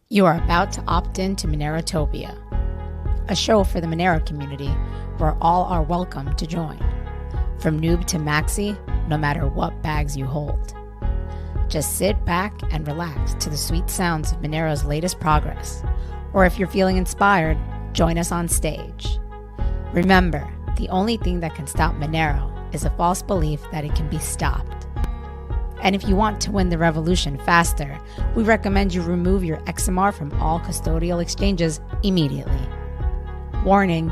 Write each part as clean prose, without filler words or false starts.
You are about to opt in to Monerotopia, a show for the Monero community where all are welcome to join. From noob to maxi, no matter what bags you hold. Just sit back and relax to the sweet sounds of Monero's latest progress. Or if you're feeling inspired, join us on stage. Remember, the only thing that can stop Monero is a false belief that it can be stopped. And if you want to win the revolution faster, we recommend you remove your XMR from all custodial exchanges immediately. Warning,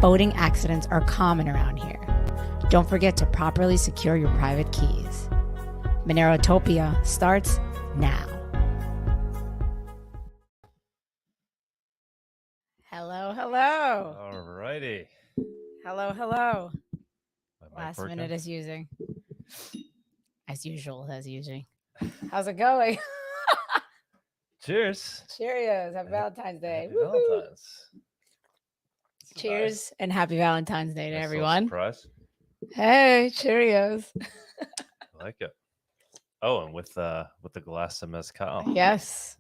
voting accidents are common around here. Don't forget to properly secure your private keys. Monerotopia starts now. Hello, hello. All righty. Hello, hello. My Last working? minute is using. As usual, How's it going? Cheers. Cheerios. Happy Valentine's Day. Happy Valentine's. Cheers Nice. and happy Valentine's Day to Nice little everyone. surprise. Hey, Cheerios. I like it. Oh, and with the glass of mezcal. Yes.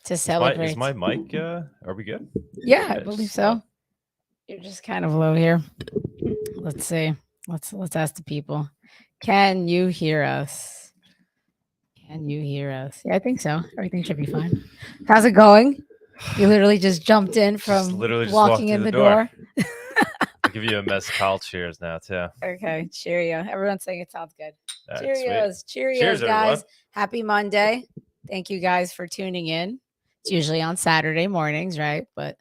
To celebrate. Is my mic? Are we good? Yeah, I believe so. You're just kind of low here. Let's see. Let's ask the people. Can you hear us? Can you hear us? Yeah, I think so. Everything should be fine. How's it going? You literally just jumped in from walking in the door. I'll give you a mezcal cheers now, too. Okay, cheerio. Everyone's saying it sounds good. Right, Cheerios. sweet. Cheerios, Cheers, guys. everyone. Happy Monday. Thank you guys for tuning in. It's usually on Saturday mornings, right? But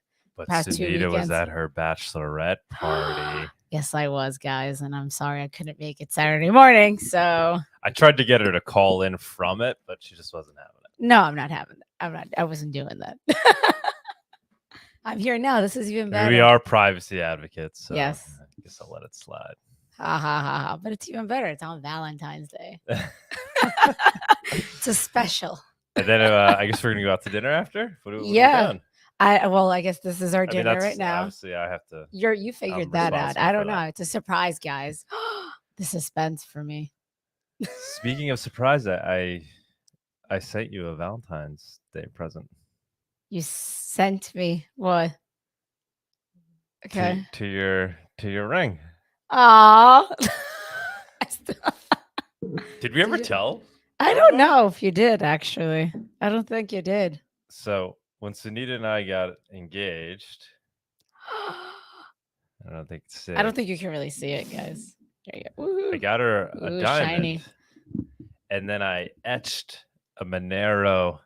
past 2 Sunita was weekends. at her bachelorette party. Yes, I was, guys, and I'm sorry I couldn't make it Saturday morning. So I tried to get her to call in from it, but she just wasn't having it. no, I'm not having that. I wasn't doing that. I'm here now. This is even better. We are privacy advocates, so Yes. I guess I'll let it slide. Ha ha ha ha. But it's even better. It's on Valentine's Day. It's a special. And then I guess we're gonna go out to dinner after. What are we doing? I guess this is our dinner right now. Obviously, I have to. You figured that out. I don't know. It's a surprise, guys. The suspense for me. Speaking of surprise, I sent you a Valentine's Day present. You sent me what? Okay. To your ring. Aw. Did we ever tell? I don't know if you did, actually. I don't think you did. So when Sunita and I got engaged, I don't think it's. I don't think you can really see it, guys. There you go. Woo-hoo. I got her a Ooh, diamond, shiny. And then I etched a Monero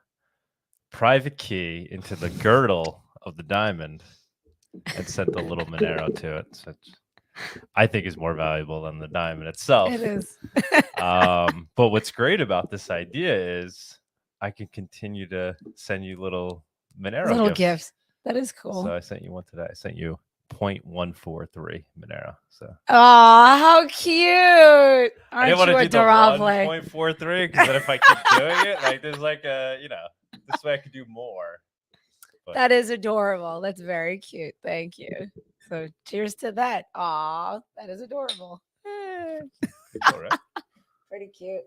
private key into the girdle of the diamond and sent the little Monero to it, which I think is more valuable than the diamond itself. It is. But what's great about this idea is I can continue to send you little Monero gifts. That is cool. So I sent you one today. I sent you 0.143 Monero. So. Oh, how cute! I didn't want to do the 1.43 because then if I keep doing it, like there's like a, this way I could do more. But. That is adorable. That's very cute. Thank you. So cheers to that. Aw, that is adorable. Cool, right? Pretty cute.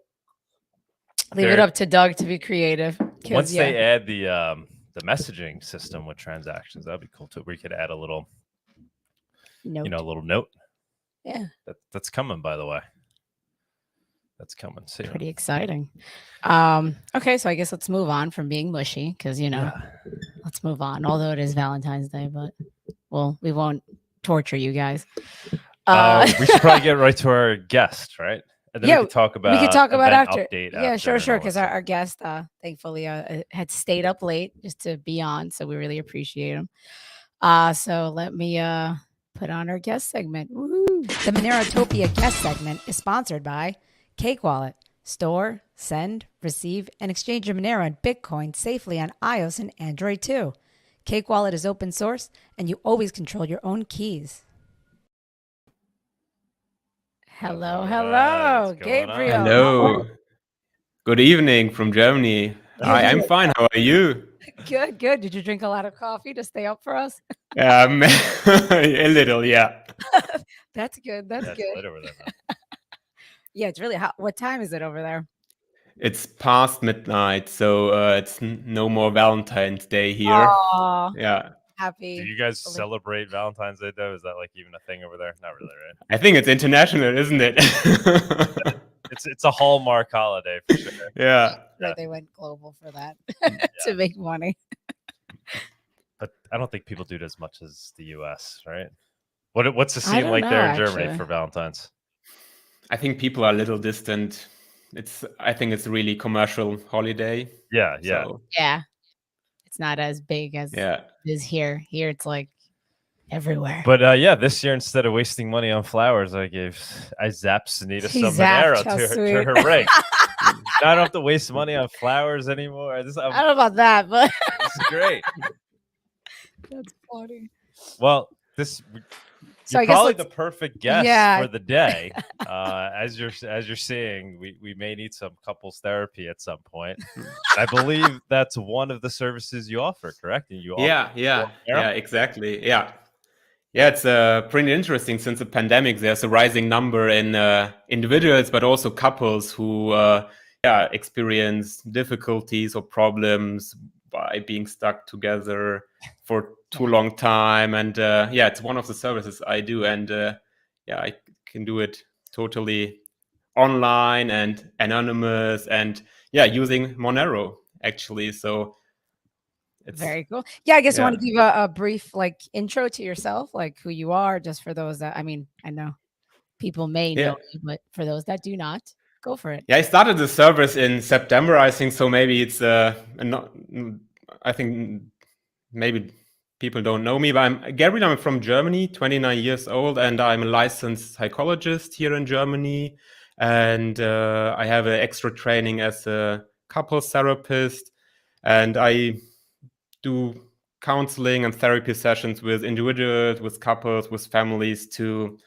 Leave it up to Doug to be creative. Once they add the messaging system with transactions, that'd be cool too. Where you could add a little note. A little note. Yeah. That's coming, by the way. That's coming soon. Pretty exciting. Okay, so I guess let's move on from being mushy because let's move on. Although it is Valentine's Day, but we won't torture you guys. We should probably get right to our guest, right? And then we could talk about after. Update yeah, sure. Because our guest, thankfully, had stayed up late just to be on, so we really appreciate him. So let me put on our guest segment. Woo-hoo. The Monerotopia guest segment is sponsored by Cake Wallet. Store, send, receive, and exchange your Monero and Bitcoin safely on iOS and Android too. Cake Wallet is open source, and you always control your own keys. Hello, Gabriel. Hello. Good evening from Germany. I'm fine. How are you? Good. Did you drink a lot of coffee to stay up for us? A little, yeah. That's good. That's good. Late over there, Yeah, it's really hot. What time is it over there? it's past midnight, so it's no more Valentine's Day here. Aw, Yeah, happy. Do you guys celebrate Valentine's Day though? Is that like even a thing over there? Not really, right? I think it's international, isn't it? It's a Hallmark holiday for sure. Yeah. Like they went global for that to make money. But I don't think people do it as much as the U.S., right? What's the I scene don't like know, there in Germany actually. for Valentine's? I think people are a little distant. I think it's a really commercial holiday. Yeah, yeah. So, Yeah. It's not as big as yeah. it is here. Here it's like everywhere. But yeah, this year instead of wasting money on flowers, I zapped Sunita He some zapped, Monero how to sweet. her ring. Now I don't have to waste money on flowers anymore. I don't know about that, but This is great. that's funny. Well, So you're I guess probably let's- the perfect guest Yeah. for the day. As you're seeing, we may need some couples therapy at some point. I believe that's one of the services you offer, correct? And you offer Yeah, exactly. Yeah, it's pretty interesting. Since the pandemic, there's a rising number in individuals, but also couples who experience difficulties or problems by being stuck together for too long time. And it's one of the services I do. And I can do it totally online and anonymous, and using Monero actually. So it's very cool. Yeah, I guess you want to give a brief like intro to yourself, like who you are, just for those that, I mean, I know people may know you, but for those that do not, go for it. Yeah, I started the service in September, I think. So maybe it's I think maybe people don't know me, but I'm Gabriel. I'm from Germany, 29 years old, and I'm a licensed psychologist here in Germany. And I have an extra training as a couples therapist, and I do counseling and therapy sessions with individuals, with couples, with families, to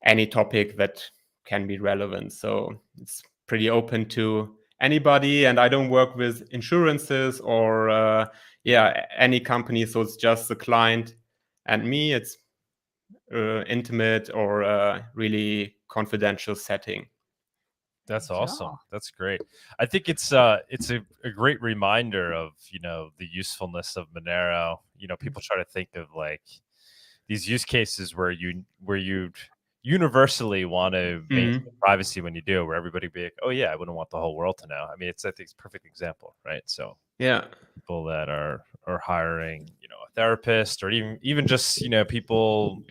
any topic that can be relevant. So it's pretty open to anybody, and I don't work with insurances or any company. So it's just the client and me. It's intimate or really confidential setting. That's awesome. That's great. I think it's a great reminder of, the usefulness of Monero. People try to think of like these use cases where you'd universally want to maintain privacy when you do, where everybody be like, oh yeah, I wouldn't want the whole world to know. I mean, I think it's a perfect example, right? So yeah, people that are hiring, a therapist, or even just, people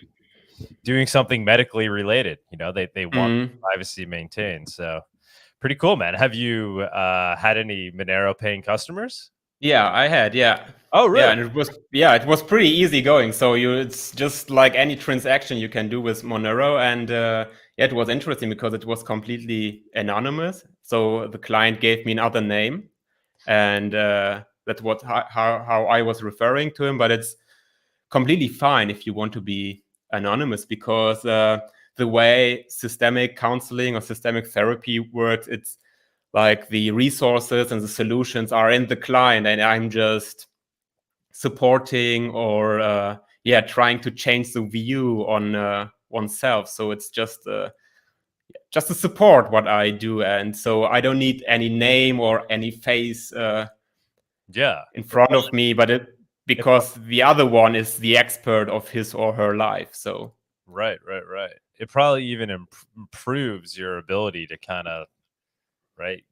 doing something medically related, they want privacy maintained. So pretty cool, man. Have you had any Monero paying customers? Yeah, I had. Yeah. Oh, really? Yeah, and it was pretty easy going. So it's just like any transaction you can do with Monero, and it was interesting because it was completely anonymous. So the client gave me another name, and that's how I was referring to him. But it's completely fine if you want to be anonymous, because the way systemic counseling or systemic therapy works, it's like the resources and the solutions are in the client, and I'm just supporting or trying to change the view on oneself. So it's just a support what I do, and so I don't need any name or any face in front of me, but because the other one is the expert of his or her life. So right. It probably even improves your ability to kind of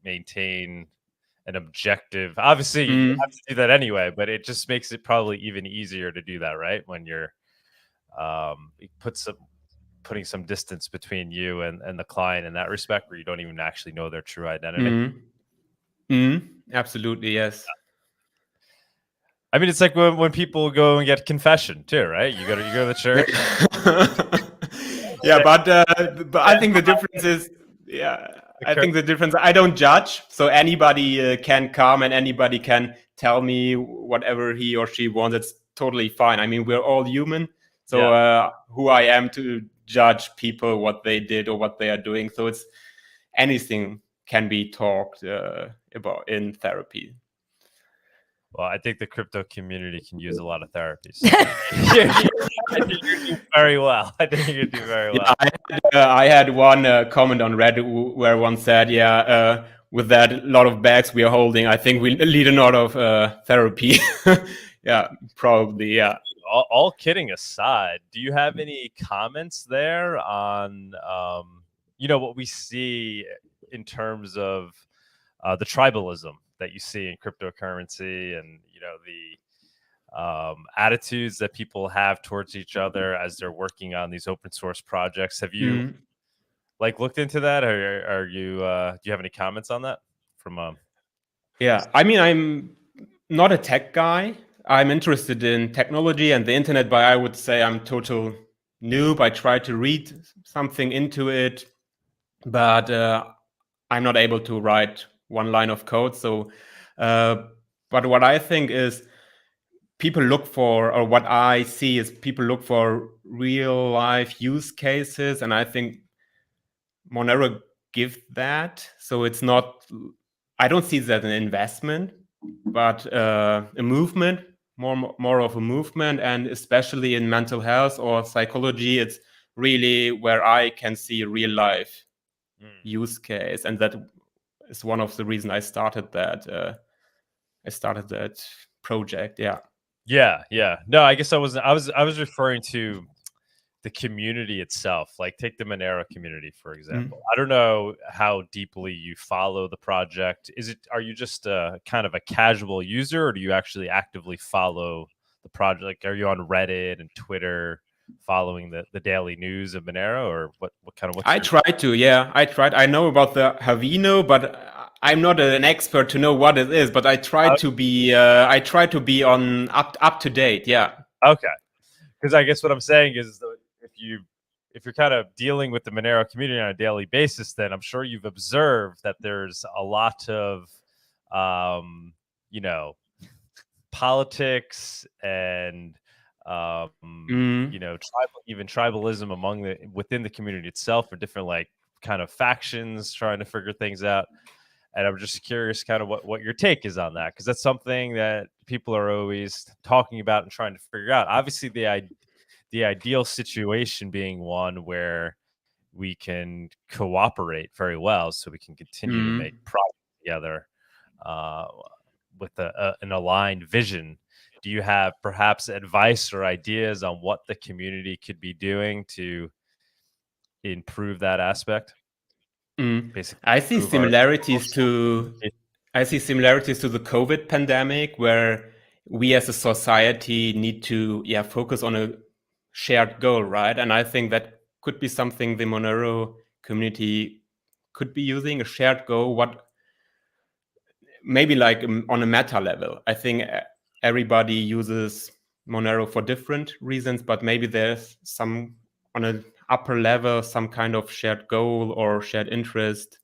maintain an objective. Obviously, you have to do that anyway, but it just makes it probably even easier to do that, right? When you're putting some distance between you and the client in that respect, where you don't even actually know their true identity. Absolutely, yes. I mean, it's like when people go and get confession too, right? You go to the church. Yeah, but I think the difference is, I don't judge. So anybody can come and anybody can tell me whatever he or she wants. It's totally fine. I mean, we're all human. So who I am to judge people, what they did or what they are doing. So it's anything can be talked about in therapy. Well, I think the crypto community can use a lot of therapy. So I think you're doing very well. Yeah, I had one comment on Reddit where one said, with that lot of bags we are holding, I think we need a lot of therapy. Yeah, probably. Yeah. All kidding aside, do you have any comments there on, what we see in terms of the tribalism that you see in cryptocurrency and, the attitudes that people have towards each other as they're working on these open source projects? Have you looked into that? Or are you, do you have any comments on that from, Yeah, I mean, I'm not a tech guy. I'm interested in technology and the internet, but I would say I'm total noob. I try to read something into it, but I'm not able to write one line of code. So, but what I think is people look for, or what I see is people look for real life use cases. And I think Monero gives that. So it's not, I don't see that as an investment, but a movement, more of a movement. And especially in mental health or psychology, it's really where I can see a real life use case. And that is one of the reasons I started that. Project. Yeah. No, I guess I was referring to the community itself. Like, take the Monero community, for example. I don't know how deeply you follow the project. Are you just kind of a casual user, or do you actually actively follow the project? Like, are you on Reddit and Twitter following the daily news of Monero, or what kind of? I tried. I know about the Havino, but I'm not an expert to know what it is. But I try to be. I try to be on up to date. Yeah. Okay. Because I guess what I'm saying is, if you're kind of dealing with the Monero community on a daily basis, then I'm sure you've observed that there's a lot of, politics and, tribalism within the community itself, or different kind of factions trying to figure things out. And I'm just curious kind of what your take is on that, because that's something that people are always talking about and trying to figure out. Obviously, the ideal situation being one where we can cooperate very well, so we can continue to make progress together with an aligned vision. Do you have perhaps advice or ideas on what the community could be doing to improve that aspect? Basically, I see similarities to the COVID pandemic, where we as a society need to focus on a shared goal, right? And I think that could be something the Monero community could be using, a shared goal. What maybe like on a meta level, I think everybody uses Monero for different reasons, but maybe there's some on an upper level, some kind of shared goal or shared interest.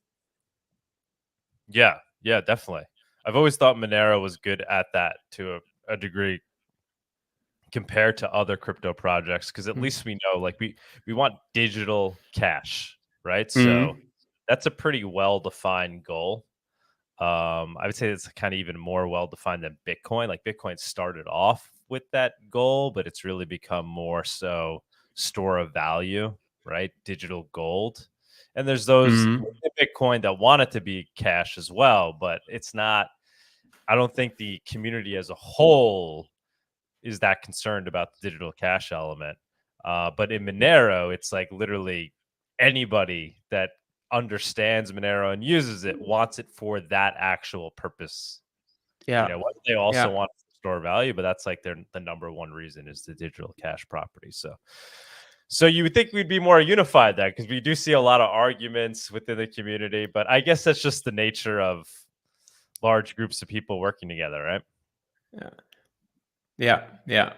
Yeah, definitely. I've always thought Monero was good at that to a degree compared to other crypto projects, because at least we know, like, we want digital cash, right? So that's a pretty well-defined goal. I would say it's kind of even more well-defined than Bitcoin. Like, Bitcoin started off with that goal, but it's really become more so store of value, right? Digital gold. And there's those in Bitcoin that want it to be cash as well, but it's not. I don't think the community as a whole is that concerned about the digital cash element. But in Monero, it's like literally anybody that understands Monero and uses it wants it for that actual purpose. Yeah. They also want to store value, but that's like the number one reason is the digital cash property. So you would think we'd be more unified there, because we do see a lot of arguments within the community, but I guess that's just the nature of large groups of people working together, right? Yeah.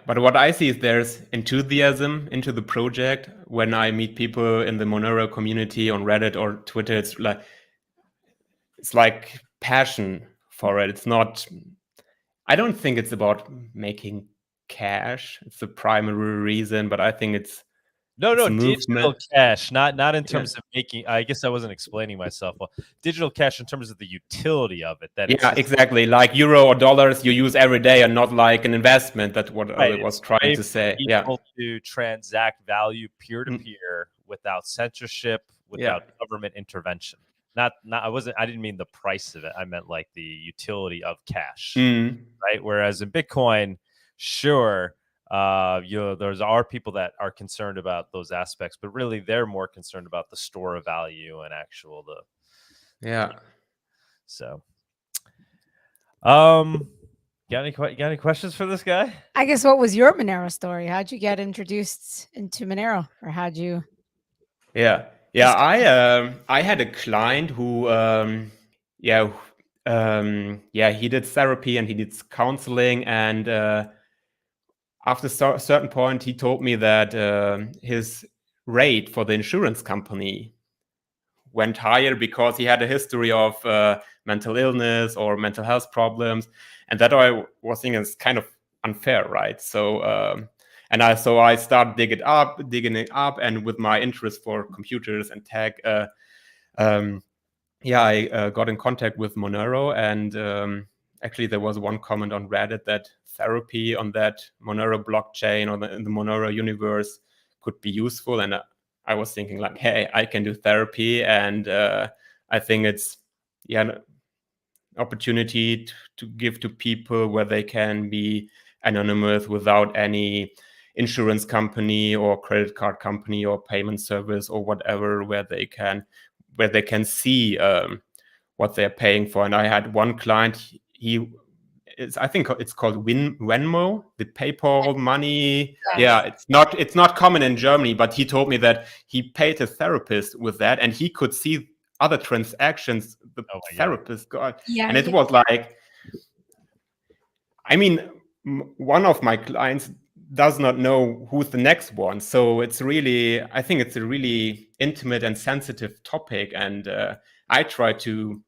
But what I see is there's enthusiasm into the project. When I meet people in the Monero community on Reddit or Twitter, it's like passion for it. It's not. I don't think it's about making cash. It's the primary reason, but I think it's digital cash, not in terms of making. I guess I wasn't explaining myself well. Digital cash in terms of the utility of it. Exactly. Like euro or dollars you use every day, and not like an investment. That's what I was trying to say. Able to transact value peer to peer without censorship, without government intervention. not I didn't mean the price of it. I meant like the utility of cash, Mm. right? Whereas in Bitcoin, sure, there's are people that are concerned about those aspects, but really they're more concerned about the store of value and actual Yeah. So, got any questions for this guy? I guess what was your Monero story? How'd you get introduced into Monero, or how'd you? Yeah. I had a client who he did therapy and he did counseling, and after a certain point he told me that his rate for the insurance company went higher because he had a history of mental illness or mental health problems, and that I was thinking is kind of unfair, right? So I started digging it up, and with my interest for computers and tech, I got in contact with Monero, and actually there was one comment on Reddit that therapy on that Monero blockchain or in the Monero universe could be useful, and I was thinking like, hey, I can do therapy, and I think it's an opportunity to give to people where they can be anonymous without any insurance company or credit card company or payment service or whatever, where they can see what they're paying for. And I had one client, I think it's called Venmo, the PayPal money. Yes. Yeah, it's not common in Germany, but he told me that he paid a therapist with that, and he could see other transactions the therapist got. Yeah, and it was like, I mean, one of my clients does not know who's the next one, so I think it's a really intimate and sensitive topic, and I try to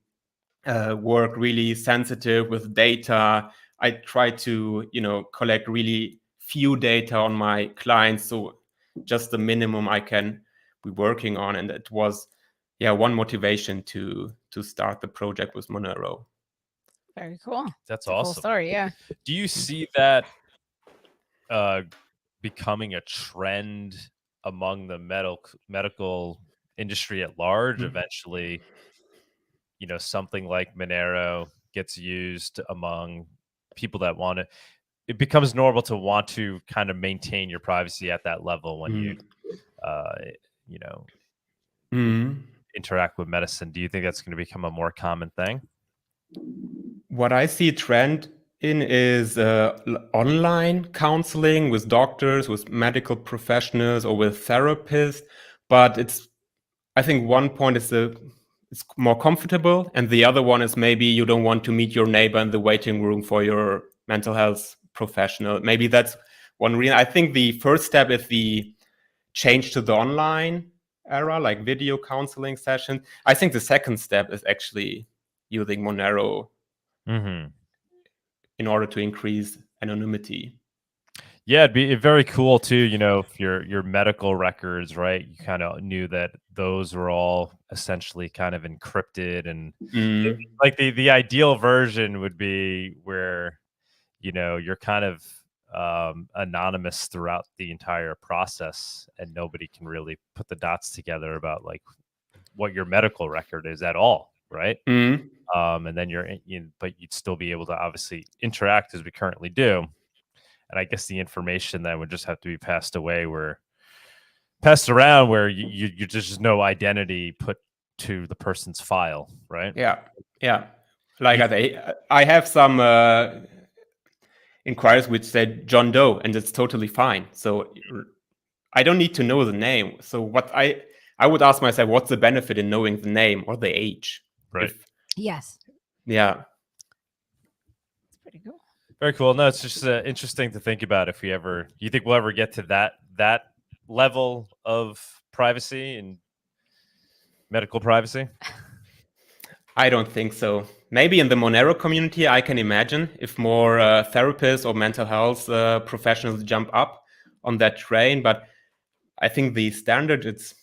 work really sensitive with data. I try to, collect really few data on my clients, so just the minimum I can be working on. And it was, one motivation to start the project with Monero. Very cool. That's a awesome. Cool story. Yeah. Do you see that becoming a trend among the medical industry at large? Eventually, something like Monero gets used among people that want to. It becomes normal to want to kind of maintain your privacy at that level when you interact with medicine. Do you think that's going to become a more common thing? What I see a trend in is online counseling with doctors, with medical professionals, or with therapists. But I think one point is it's more comfortable, and the other one is maybe you don't want to meet your neighbor in the waiting room for your mental health professional. Maybe that's one reason. I think the first step is the change to the online era, like video counseling sessions. I think the second step is actually using Monero in order to increase anonymity. Yeah, it'd be very cool too. If your medical records, right? You kind of knew that those were all essentially kind of encrypted, and like the ideal version would be where you're kind of anonymous throughout the entire process, and nobody can really put the dots together about like what your medical record is at all, right? And then but you'd still be able to obviously interact as we currently do. And I guess the information then would just have to be passed around where you just no identity put to the person's file, right? Yeah. Like I have some inquiries which say John Doe, and it's totally fine. So I don't need to know the name. So what I would ask myself, what's the benefit in knowing the name or the age? Right. Yes. Yeah. It's pretty cool. Very cool. No, it's just interesting to think about if you think we'll ever get to that level of privacy and medical privacy? I don't think so. Maybe in the Monero community, I can imagine if more therapists or mental health professionals jump up on that train. But I think the standard, it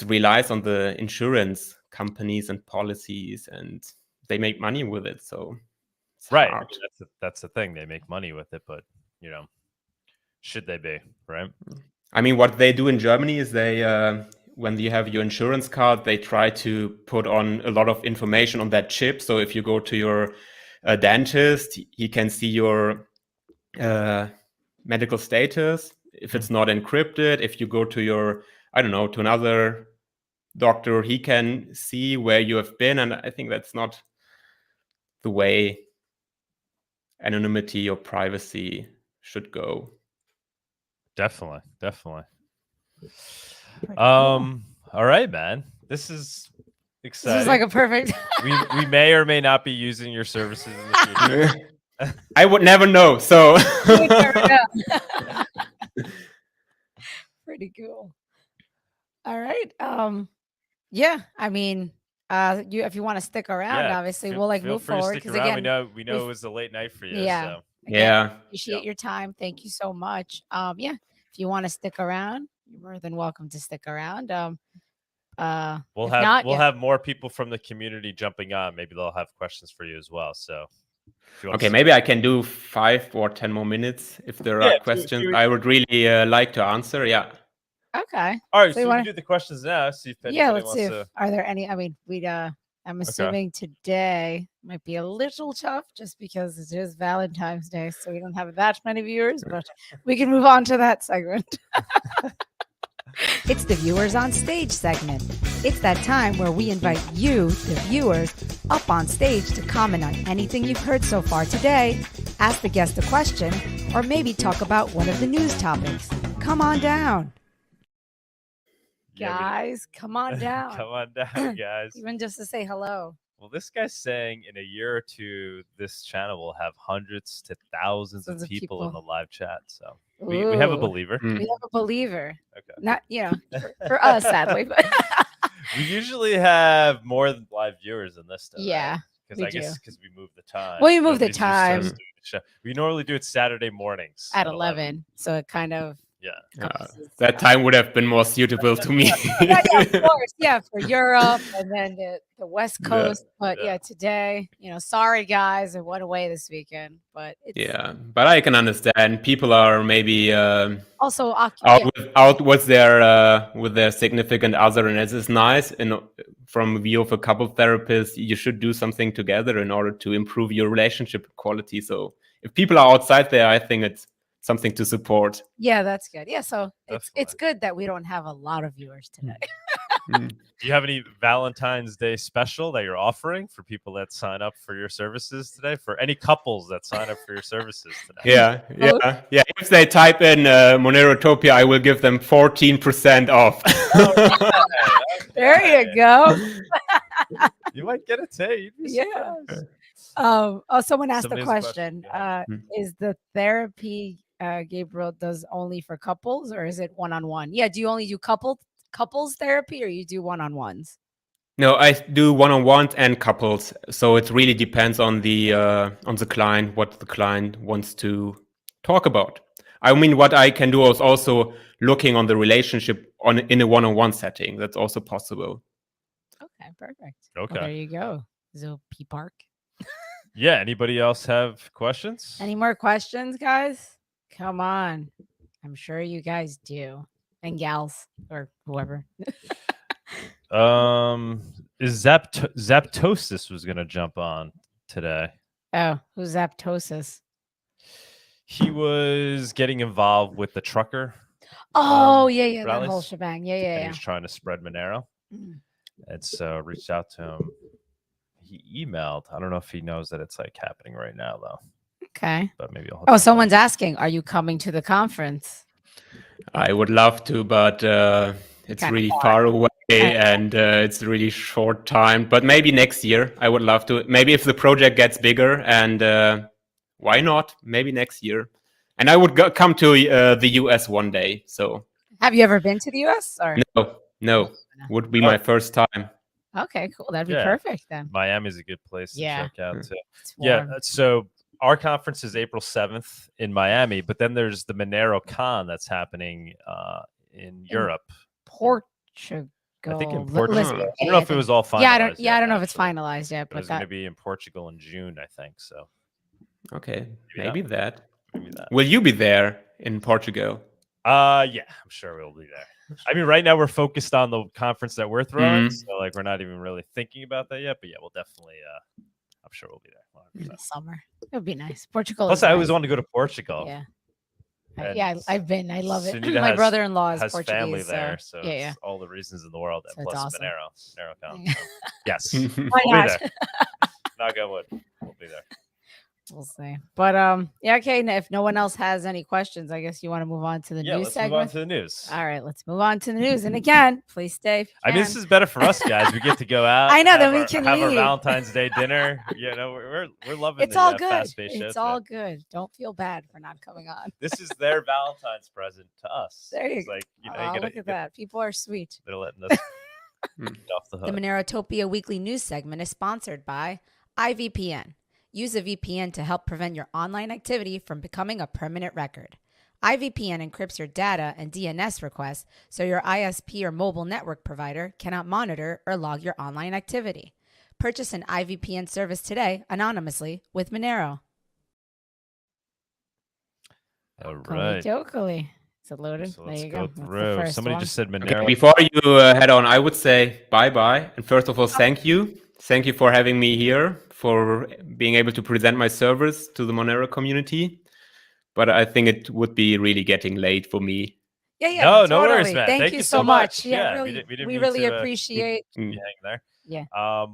relies on the insurance companies and policies, and they make money with it. So right. I mean, that's the thing. They make money with it, but should they be, right? I mean, what they do in Germany is they when you have your insurance card, they try to put on a lot of information on that chip. So if you go to your dentist, he can see your medical status if it's not encrypted. If you go to your, I don't know, to another doctor, he can see where you have been. And I think that's not the way anonymity or privacy should go. Definitely. Pretty cool. All right, man. This is exciting. This is like a perfect. we may or may not be using your services in the future. I would never know. So You would never know. Pretty cool. All right. Yeah. I mean, if you want to stick around, obviously we'll feel move free to forward stick because around. again, we know it was a late night for you. Yeah. So. again, yeah, appreciate your time. Thank you so much. Yeah. If you want to stick around, you're more than welcome to stick around. We'll if have more people from the community jumping on. Maybe they'll have questions for you as well. So, okay, maybe I can do 5 or 10 more minutes if there are questions I would really like to answer. Yeah. Okay. All right. So So you we wanna- can do the questions now. See if anybody Yeah. Let's wants see. to. Are there any? I mean, I'm assuming today might be a little tough just because it is Valentine's Day, so we don't have that many viewers, but we can move on to that segment. It's the Viewers on Stage segment. It's that time where we invite you, the viewers, up on stage to comment on anything you've heard so far today, ask the guest a question, or maybe talk about one of the news topics. Come on down. Yeah, Guys, come on down. Come on down, guys. Even just to say hello. Well, this guy's saying in a year or two, this channel will have hundreds to thousands of people in the live chat. So we have a Ooh. believer. We have a believer. Okay. Not, for us, sadly. But We usually have more than live viewers in this. Yeah, Because we I guess do. because we moved the time. Well, you moved the Nobody's used to us time. doing the show. We normally do it Saturday mornings at 11. So it kind of. Yeah. That time would have been more suitable to me. Yeah, of course. Yeah, for Europe and then the West Yeah, Coast. But yeah. today, sorry guys, it went away this weekend. But it's Yeah, but I can understand people are maybe also out with their significant other, and it is nice. And from view of a couple therapists, you should do something together in order to improve your relationship quality. So if people are outside there, I think it's something to support. Yeah, that's good. Yeah, so it's Definitely. good that we don't have a lot of viewers today. Do you have any Valentine's Day special that you're offering for people that sign up for your services today? For any couples that sign up for your services today? Yeah. If they type in Monerotopia, I will give them 14% off. There you go. You might get a tape. Yeah. Someone asked the Somebody has a question. question, Is the therapy Gabriel does only for couples, or is it one-on-one? Yeah, do you only do couples therapy, or you do one-on-ones? No, I do one-on-ones and couples. So it really depends on the client, what the client wants to talk about. I mean, what I can do is also looking on the relationship in a one-on-one setting. That's also possible. Okay, perfect. Okay. Well, there you go. Zo P Park. Yeah. Anybody else have questions? Any more questions, guys? Come on. I'm sure you guys do. And gals or whoever. Is Zaptosis was gonna jump on today. Oh, who's Aptosis? He was getting involved with the trucker. Oh, yeah, that whole rallies. shebang. And Yeah. he was trying to spread Monero. Mm. And so reached out to him. He emailed. I don't know if he knows that it's like happening right now though. Okay. But maybe I'll. Oh, someone's asking, are you coming to the conference? I would love to, but it's Kinda really far. far away and it's really short time. But maybe next year, I would love to. Maybe if the project gets bigger, and why not? Maybe next year. And I would come to the US one day. So Have you ever been to the US? Or no, would be my first time. okay, cool. That'd be Yeah. perfect then. Miami's a good place to Yeah. check out too. It's Yeah. warm. So our conference is April 7th in Miami, but then there's the Monero Con that's happening in Europe. Portugal. I think in Li- Portugal. Lisbon. I don't know if it was all finalized. Yeah, I don't yet, know if it's actually. finalized yet, It but was going to be in Portugal in June, I think. So Okay, Maybe maybe that. maybe that. Will you be there in Portugal? Yeah, I'm sure we'll be there. I mean, right now we're focused on the conference that we're throwing, so like we're not even really thinking about that yet. But yeah, we'll definitely. I'm sure we'll be there. In the summer, it would be nice. Portugal. Plus, is I nice. always want to go to Portugal. Yeah. And Yeah, I've been. I love it. Sunita My brother-in-law is has Portuguese, family there, so yeah, it's all the reasons in the world. So And it's plus awesome. MoneroCon. So yes, Why we'll not? be there. Knock on wood, we'll be there. We'll see. But yeah, okay. If no one else has any questions, I guess you want to move on to the news let's segment. move on to the news. All right, let's move on to the news. And again, please stay. If you I mean, this is better for us guys. We get to go out. I know, then we have can our leave. Valentine's Day dinner. You know, we're loving. It's all the good. fast-paced show It's all today. good. Don't feel bad for not coming on. This is their Valentine's present to us. There you it's go. like, you know, Look at that. People are sweet. They're letting us get off the The hook. Monerotopia weekly news segment is sponsored by iVPN. Use a VPN to help prevent your online activity from becoming a permanent record. iVPN encrypts your data and DNS requests so your ISP or mobile network provider cannot monitor or log your online activity. Purchase an iVPN service today anonymously with Monero. All right. Dokily. Is it loaded? So There let's you go go. That's the through. first Somebody one. just said Okay, Monero. before you head on, I would say bye-bye. And first of all, thank you. Thank you for having me here, for being able to present my service to the Monero community. But I think it would be really getting late for me. Yeah, no worries, totally. man. Thank you so much. Yeah, we really, didn't we mean really to, appreciate. be hanging there. Yeah.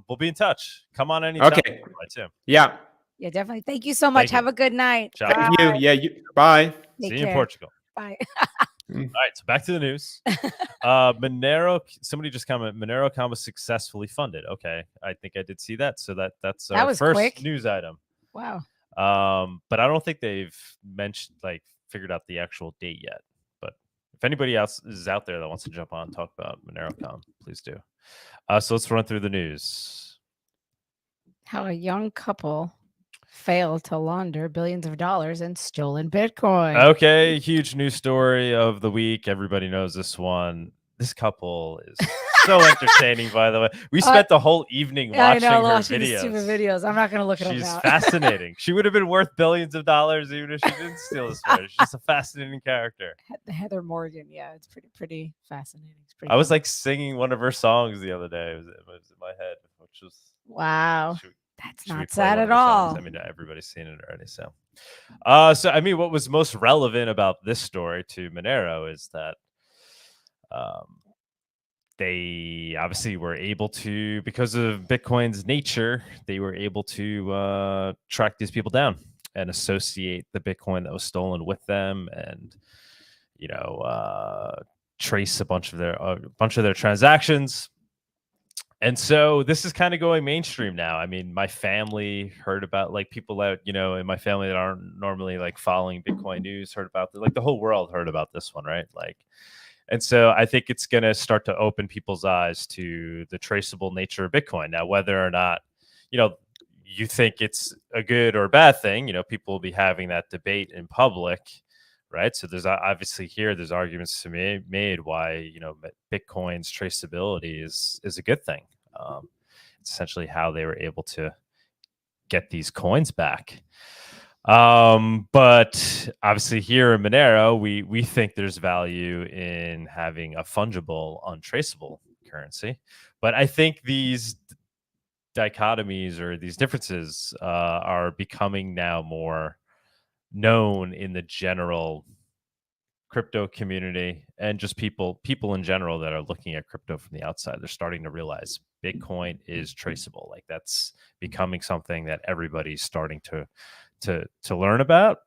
We'll be in touch. Come on anytime. Okay. Too. Yeah. Yeah, definitely. Thank you so much. Thank you. Have a good night. Ciao. Thank you. Yeah. Bye. See you in Portugal. Bye. All right, so back to the news. Monero. Somebody just commented. MoneroCon was successfully funded. Okay, I think I did see that. So that's That our was first quick. news item. Wow. But I don't think they've figured out the actual date yet. But if anybody else is out there that wants to jump on and talk about MoneroCon, please do. So let's run through the news. How a young couple failed to launder billions of dollars in stolen Bitcoin. Okay, huge news story of the week. Everybody knows this one. This couple is so entertaining, by the way. We spent the whole evening watching her watching videos. stupid videos. I'm not going to look it up She's now. fascinating. She would have been worth billions of dollars even if she didn't steal this footage. She's just a fascinating character. Heather Morgan. Yeah, it's pretty fascinating. It's pretty I was cool. like singing one of her songs the other day. It was in my head, which was wow. That's should we not play sad one of at her songs? all. I mean, everybody's seen it already. So I mean, what was most relevant about this story to Monero is that they obviously were able to, because of Bitcoin's nature, they were able to track these people down and associate the Bitcoin that was stolen with them, and trace a bunch of their transactions. And so this is kind of going mainstream now. I mean, my family heard about, like, people that, in my family that aren't normally like following Bitcoin news heard about it. Like, the whole world heard about this one, right? Like, and so I think it's going to start to open people's eyes to the traceable nature of Bitcoin. Now, whether or not, you think it's a good or bad thing, people will be having that debate in public, right? So there's obviously there's arguments to be made why, Bitcoin's traceability is a good thing. It's essentially how they were able to get these coins back. But obviously here in Monero, we think there's value in having a fungible, untraceable currency. But I think these dichotomies or these differences are becoming now more known in the general crypto community, and just people in general that are looking at crypto from the outside. They're starting to realize Bitcoin is traceable. Like, that's becoming something that everybody's starting to learn about.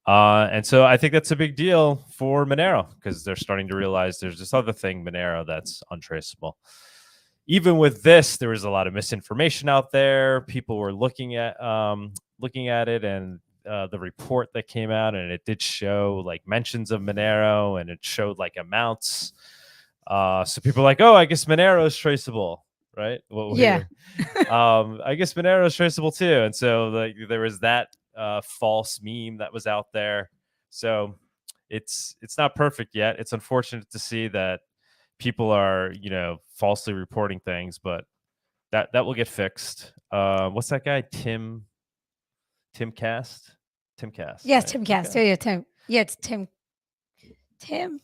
And so I think that's a big deal for Monero, because they're starting to realize there's this other thing, Monero, that's untraceable. Even with this, there was a lot of misinformation out there. People were looking at it, and the report that came out, and it did show like mentions of Monero, and it showed like amounts. So people are like, oh, I guess Monero is traceable, right? Yeah. I guess Monero is traceable too. And so there was that false meme that was out there. So it's not perfect yet. It's unfortunate to see that people are, falsely reporting things, but that will get fixed. What's that guy? Tim Cast? Yes, right? Tim Cast. Yeah, Tim. Yeah, it's Tim. Tim.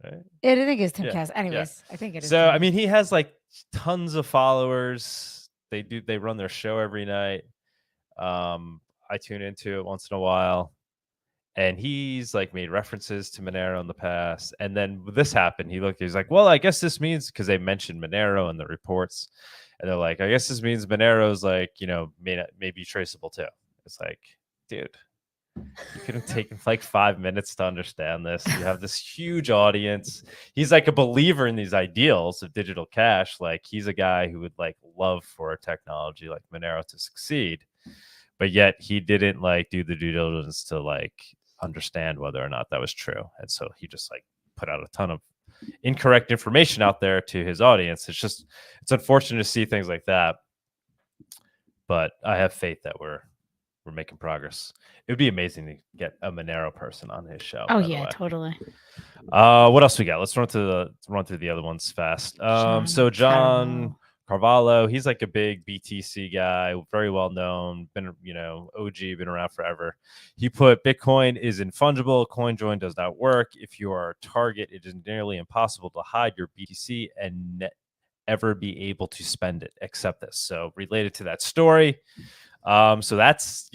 Right? I think it's Tim Yeah, Cass. yeah. Anyways, I think it is. So Tim. I mean, he has like tons of followers. They run their show every night. I tune into it once in a while, and he's like made references to Monero in the past. And then this happened. He's like, well, I guess this means, because they mentioned Monero in the reports, and they're like, I guess this means Monero's like, may be traceable too. It's like, dude, you could have taken like 5 minutes to understand this. You have this huge audience. He's like a believer in these ideals of digital cash. Like, he's a guy who would like love for a technology like Monero to succeed, but yet he didn't like do the due diligence to like understand whether or not that was true. And so he just like put out a ton of incorrect information out there to his audience. It's unfortunate to see things like that, but I have faith that we're making progress. It would be amazing to get a Monero person on his show. Oh yeah, totally. What else we got? Let's run through the other ones fast. So John Carvalho, he's like a big BTC guy, very well known, been OG, been around forever. He put, Bitcoin is infungible. CoinJoin does not work. If you are a target, it is nearly impossible to hide your BTC and ever be able to spend it except this. So related to that story. So that's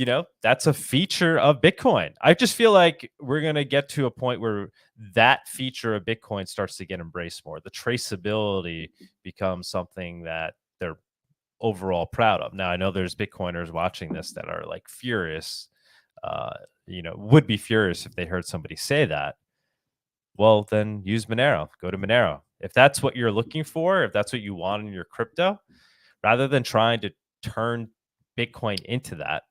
a feature of Bitcoin. I just feel like we're going to get to a point where that feature of Bitcoin starts to get embraced more. The traceability becomes something that they're overall proud of. Now, I know there's Bitcoiners watching this that are like furious, would be furious if they heard somebody say that. Well, then use Monero. Go to Monero. If that's what you're looking for, if that's what you want in your crypto, rather than trying to turn Bitcoin into that,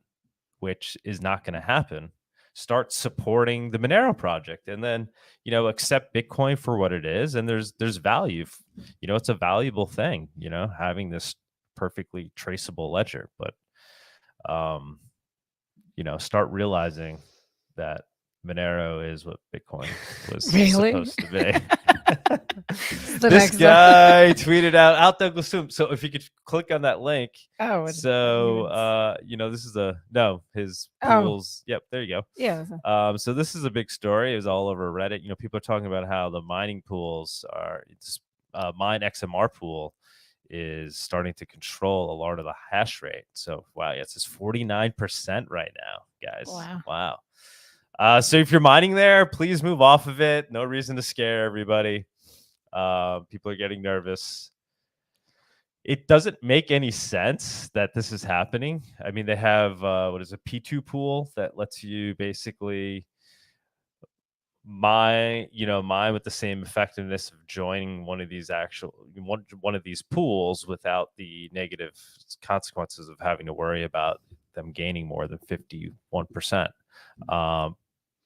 which is not going to happen, start supporting the Monero project, and then accept Bitcoin for what it is. And there's value. It's a valuable thing. Having this perfectly traceable ledger, but start realizing that Monero is what Bitcoin was supposed to be. This guy tweeted out Douglas Zoom. So if you could click on that link. This is his pools. Yep, there you go. Yeah. So this is a big story. It was all over Reddit. People are talking about how the mining pools Mine XMR pool is starting to control a lot of the hash rate. So wow, it's 49% right now, guys. Wow. So if you're mining there, please move off of it. No reason to scare everybody. People are getting nervous. It doesn't make any sense that this is happening. I mean, they have a P2 pool that lets you basically mine with the same effectiveness of joining one of these one of these pools without the negative consequences of having to worry about them gaining more than 51%.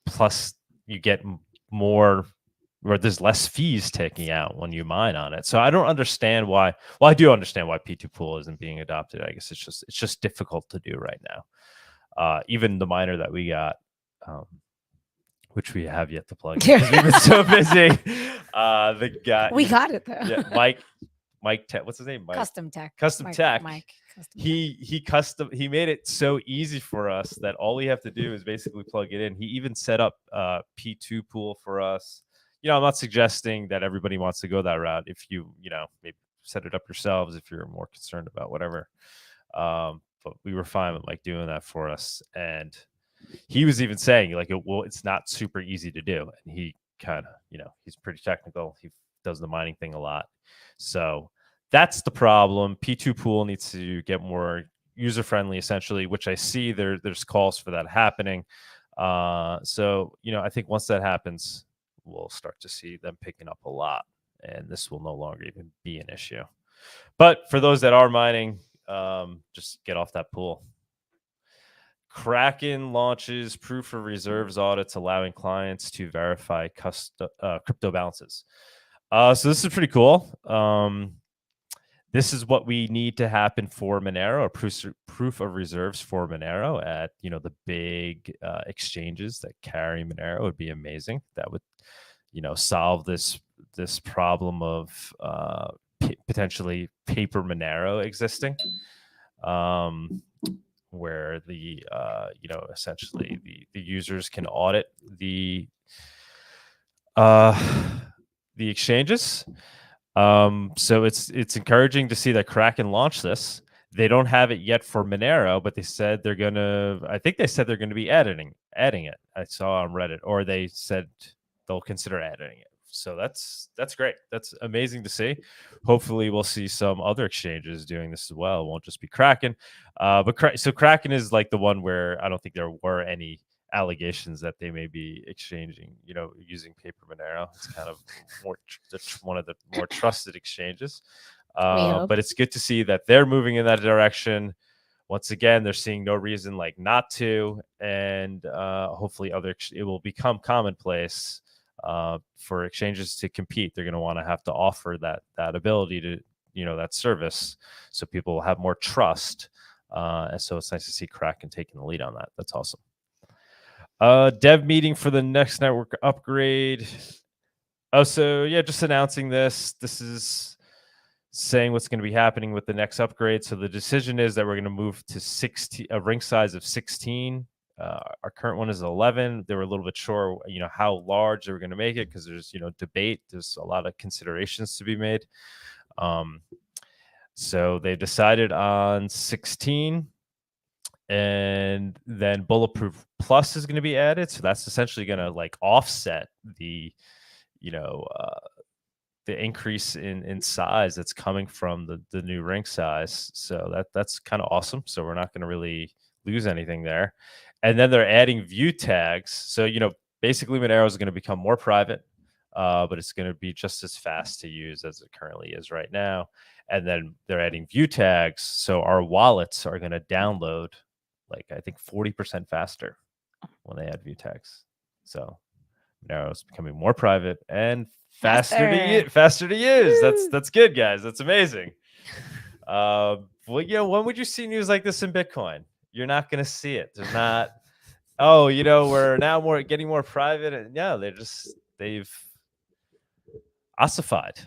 Plus, you get more, or there's less fees taking out when you mine on it. So I don't understand why. Well, I do understand why P2 pool isn't being adopted. I guess it's just difficult to do right now. Even the miner that we got, which we have yet to plug in because we've been so busy. The guy we got it though. Yeah, Mike Tech. What's his name? Custom Tech. Mike. He made it so easy for us that all we have to do is basically plug it in. He even set up P2 pool for us. I'm not suggesting that everybody wants to go that route. If you maybe set it up yourselves if you're more concerned about whatever. But we were fine with like doing that for us. And he was even saying like, it's not super easy to do. And he kind of, he's pretty technical. He does the mining thing a lot. So that's the problem. P2 pool needs to get more user-friendly, essentially, which I see there's calls for that happening. So, I think once that happens, we'll start to see them picking up a lot, and this will no longer even be an issue. But for those that are mining, just get off that pool. Kraken launches proof of reserves audits, allowing clients to verify crypto balances. So this is pretty cool. This is what we need to happen for Monero, a proof of reserves for Monero at the big exchanges that carry Monero. It would be amazing. That would solve this problem of potentially paper Monero existing, where the essentially the users can audit the The exchanges. So it's encouraging to see that Kraken launched this. They don't have it yet for Monero, but they said they're gonna. I think they said they're going to be adding it. I saw on Reddit, or they said they'll consider adding it. So that's great. That's amazing to see. Hopefully, we'll see some other exchanges doing this as well. It won't just be Kraken. So Kraken is like the one where I don't think there were any allegations that they may be exchanging, using paper Monero. It's kind of one of the more trusted exchanges. But it's good to see that they're moving in that direction. Once again, they're seeing no reason like not to, and hopefully it will become commonplace for exchanges to compete. They're going to want to have to offer that ability to, that service, so people will have more trust. And so it's nice to see Kraken taking the lead on that. That's awesome. Dev meeting for the next network upgrade. Oh, so yeah, just announcing this. This is saying what's going to be happening with the next upgrade. So the decision is that we're going to move to a ring size of 16. Our current one is 11. They were a little bit sure, how large they were going to make it, because there's, debate. There's a lot of considerations to be made. So they decided on 16. And then Bulletproof Plus is going to be added. So that's essentially going to like offset the, the increase in size that's coming from the new ring size. So that's kind of awesome. So we're not going to really lose anything there. And then they're adding view tags. So, basically Monero is going to become more private, but it's going to be just as fast to use as it currently is right now. And then they're adding view tags. So our wallets are going to download I think 40% faster when they add view tags. So Monero is becoming more private and faster to use. That's good, guys. That's amazing. When would you see news like this in Bitcoin? You're not going to see it. There's not. We're now getting more private, and they've ossified,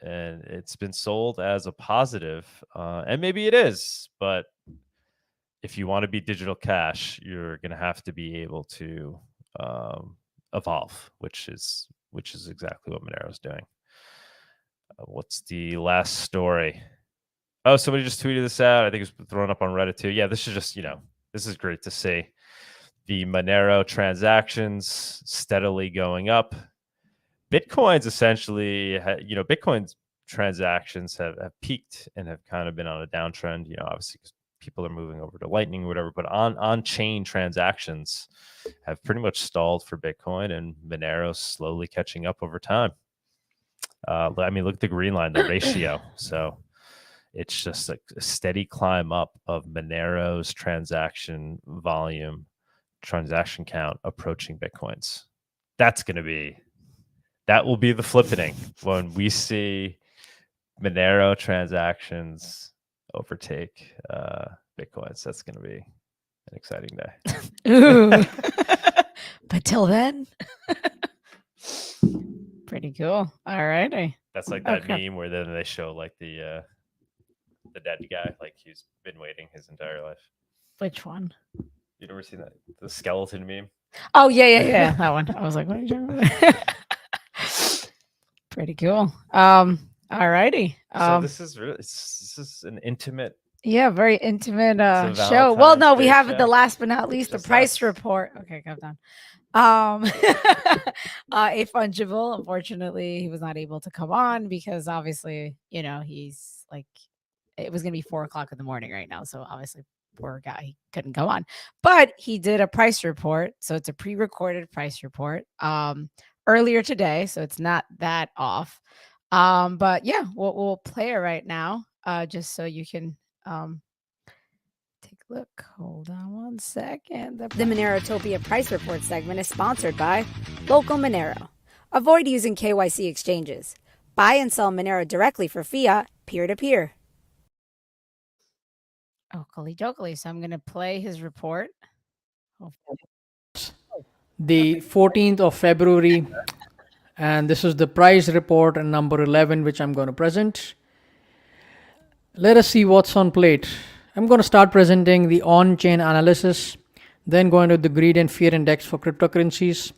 and it's been sold as a positive, and maybe it is, but if you want to be digital cash, you're going to have to be able to evolve, which is exactly what Monero is doing. What's the last story? Oh, somebody just tweeted this out. I think it's thrown up on Reddit too. Yeah, this is just, this is great to see. The Monero transactions steadily going up. Bitcoin's essentially, Bitcoin's transactions have peaked and have kind of been on a downtrend, obviously because people are moving over to Lightning or whatever, but on-chain transactions have pretty much stalled for Bitcoin, and Monero's slowly catching up over time. Look at the green line, the ratio. So it's just a steady climb up of Monero's transaction count approaching Bitcoin's. That will be the flippening when we see Monero transactions overtake Bitcoin. So that's going to be an exciting day. Ooh. But till then, pretty cool. All righty. That's like that meme where then they show like the dead guy, like he's been waiting his entire life. Which one? You never seen that? The skeleton meme? Oh, yeah. That one. I was like, what are you talking about? Pretty cool. All righty. So this is an intimate. Yeah, very intimate show. Well, no, we have the last but not least, the price report. Okay, calm down. A fungible. Unfortunately, he was not able to come on because obviously, he's like, it was gonna be 4:00 in the morning right now. So obviously, poor guy, he couldn't go on. But he did a price report. So it's a pre-recorded price report earlier today. So it's not that off. But yeah, we'll play it right now, just so you can take a look. Hold on one second. The Monerotopia price report segment is sponsored by Local Monero. Avoid using KYC exchanges. Buy and sell Monero directly for fiat, peer-to-peer. Okey dokey. So I'm going to play his report. The 14th of February. And this is the price report and number 11, which I'm going to present. Let us see what's on plate. I'm going to start presenting the on-chain analysis, then go into the greed and fear index for cryptocurrencies.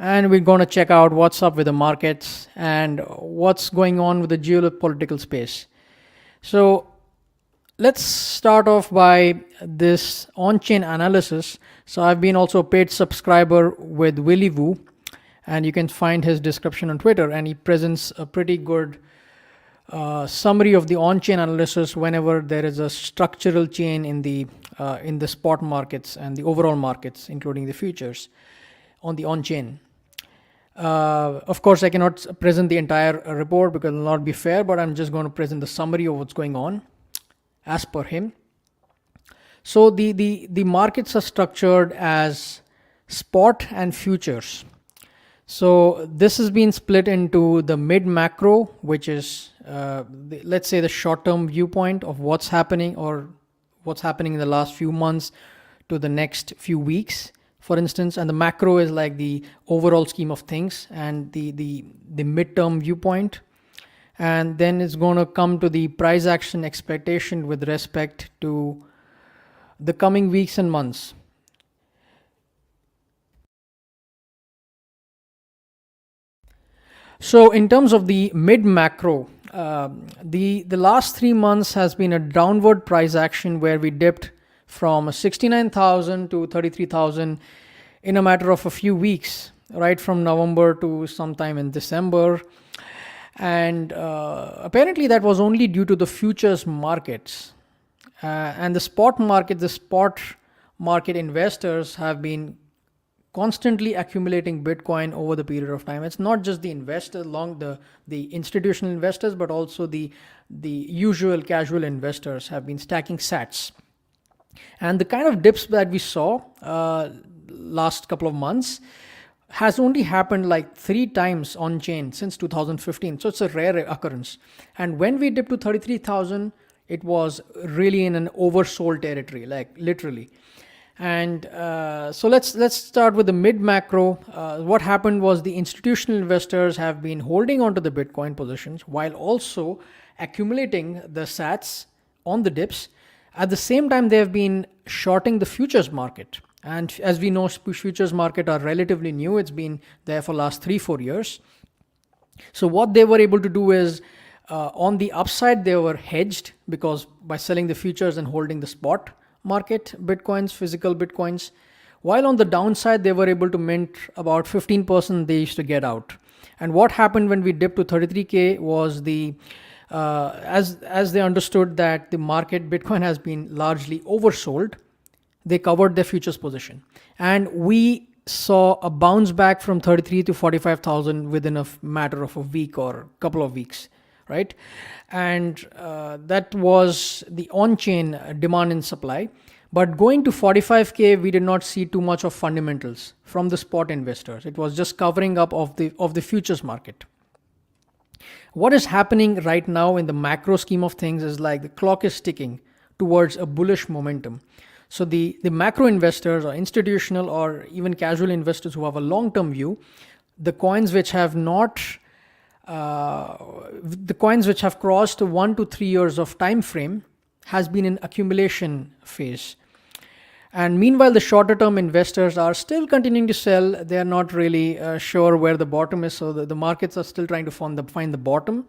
And we're going to check out what's up with the markets and what's going on with the geopolitical space. So let's start off by this on-chain analysis. So I've been also a paid subscriber with Willy Woo, and you can find his description on Twitter, and he presents a pretty good summary of the on-chain analysis whenever there is a structural change in the spot markets and the overall markets, including the futures on the on-chain. Of course, I cannot present the entire report because it will not be fair, but I'm just going to present the summary of what's going on as per him. So the markets are structured as spot and futures. So this has been split into the mid macro, which is let's say the short-term viewpoint of what's happening or what's happening in the last few months to the next few weeks, for instance. And the macro is like the overall scheme of things, and the midterm viewpoint. And then it's going to come to the price action expectation with respect to the coming weeks and months. So in terms of the mid macro, the last 3 months has been a downward price action where we dipped from 69,000 to 33,000 in a matter of a few weeks, right from November to sometime in December. And apparently that was only due to the futures markets. And the spot market investors have been constantly accumulating Bitcoin over the period of time. It's not just the investors, the institutional investors, but also the usual casual investors have been stacking sats. And the kind of dips that we saw last couple of months has only happened like 3 times on chain since 2015. So it's a rare occurrence. And when we dipped to 33,000, it was really in an oversold territory, like literally. And so let's start with the mid macro. What happened was the institutional investors have been holding onto the Bitcoin positions while also accumulating the sats on the dips. At the same time, they have been shorting the futures market. And as we know, futures market are relatively new. It's been there for last 3-4 years. So what they were able to do is on the upside, they were hedged because by selling the futures and holding the spot market Bitcoins, physical Bitcoins, while on the downside they were able to mint about 15% they used to get out. And what happened when we dipped to 33k was as they understood that the market Bitcoin has been largely oversold, they covered their futures position, and we saw a bounce back from 33 to 45,000 within a matter of a week or a couple of weeks, right? And that was the on-chain demand and supply. But going to 45k, we did not see too much of fundamentals from the spot investors. It was just covering up of the futures market. What is happening right now in the macro scheme of things is like the clock is ticking towards a bullish momentum. So the macro investors or institutional or even casual investors who have a long-term view, the coins which have crossed 1 to 3 years of time frame has been in accumulation phase. And meanwhile, the shorter term investors are still continuing to sell. They are not really sure where the bottom is. So the markets are still trying to find the bottom.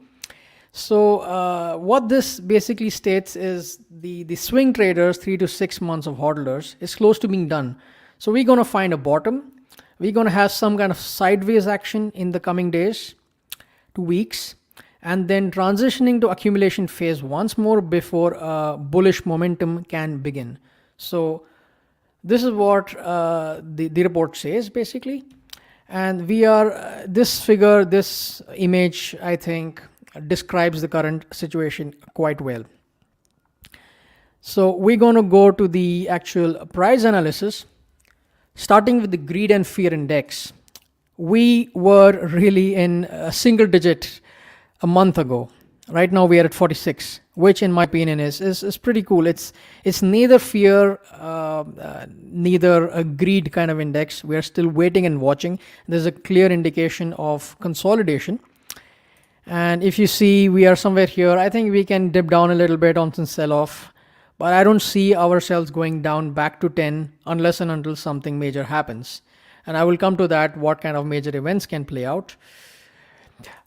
So what this basically states is the swing traders, 3 to 6 months of hodlers, is close to being done. So we're going to find a bottom. We're going to have some kind of sideways action in the coming days, 2 weeks, and then transitioning to accumulation phase once more before bullish momentum can begin. So this is what the report says basically. And this image, I think, describes the current situation quite well. So we're going to go to the actual price analysis, starting with the greed and fear index. We were really in a single digit a month ago. Right now we are at 46, which in my opinion is pretty cool. It's neither fear, neither a greed kind of index. We are still waiting and watching. There's a clear indication of consolidation. And if you see, we are somewhere here. I think we can dip down a little bit on some sell-off, but I don't see ourselves going down back to 10 unless and until something major happens. And I will come to that, what kind of major events can play out.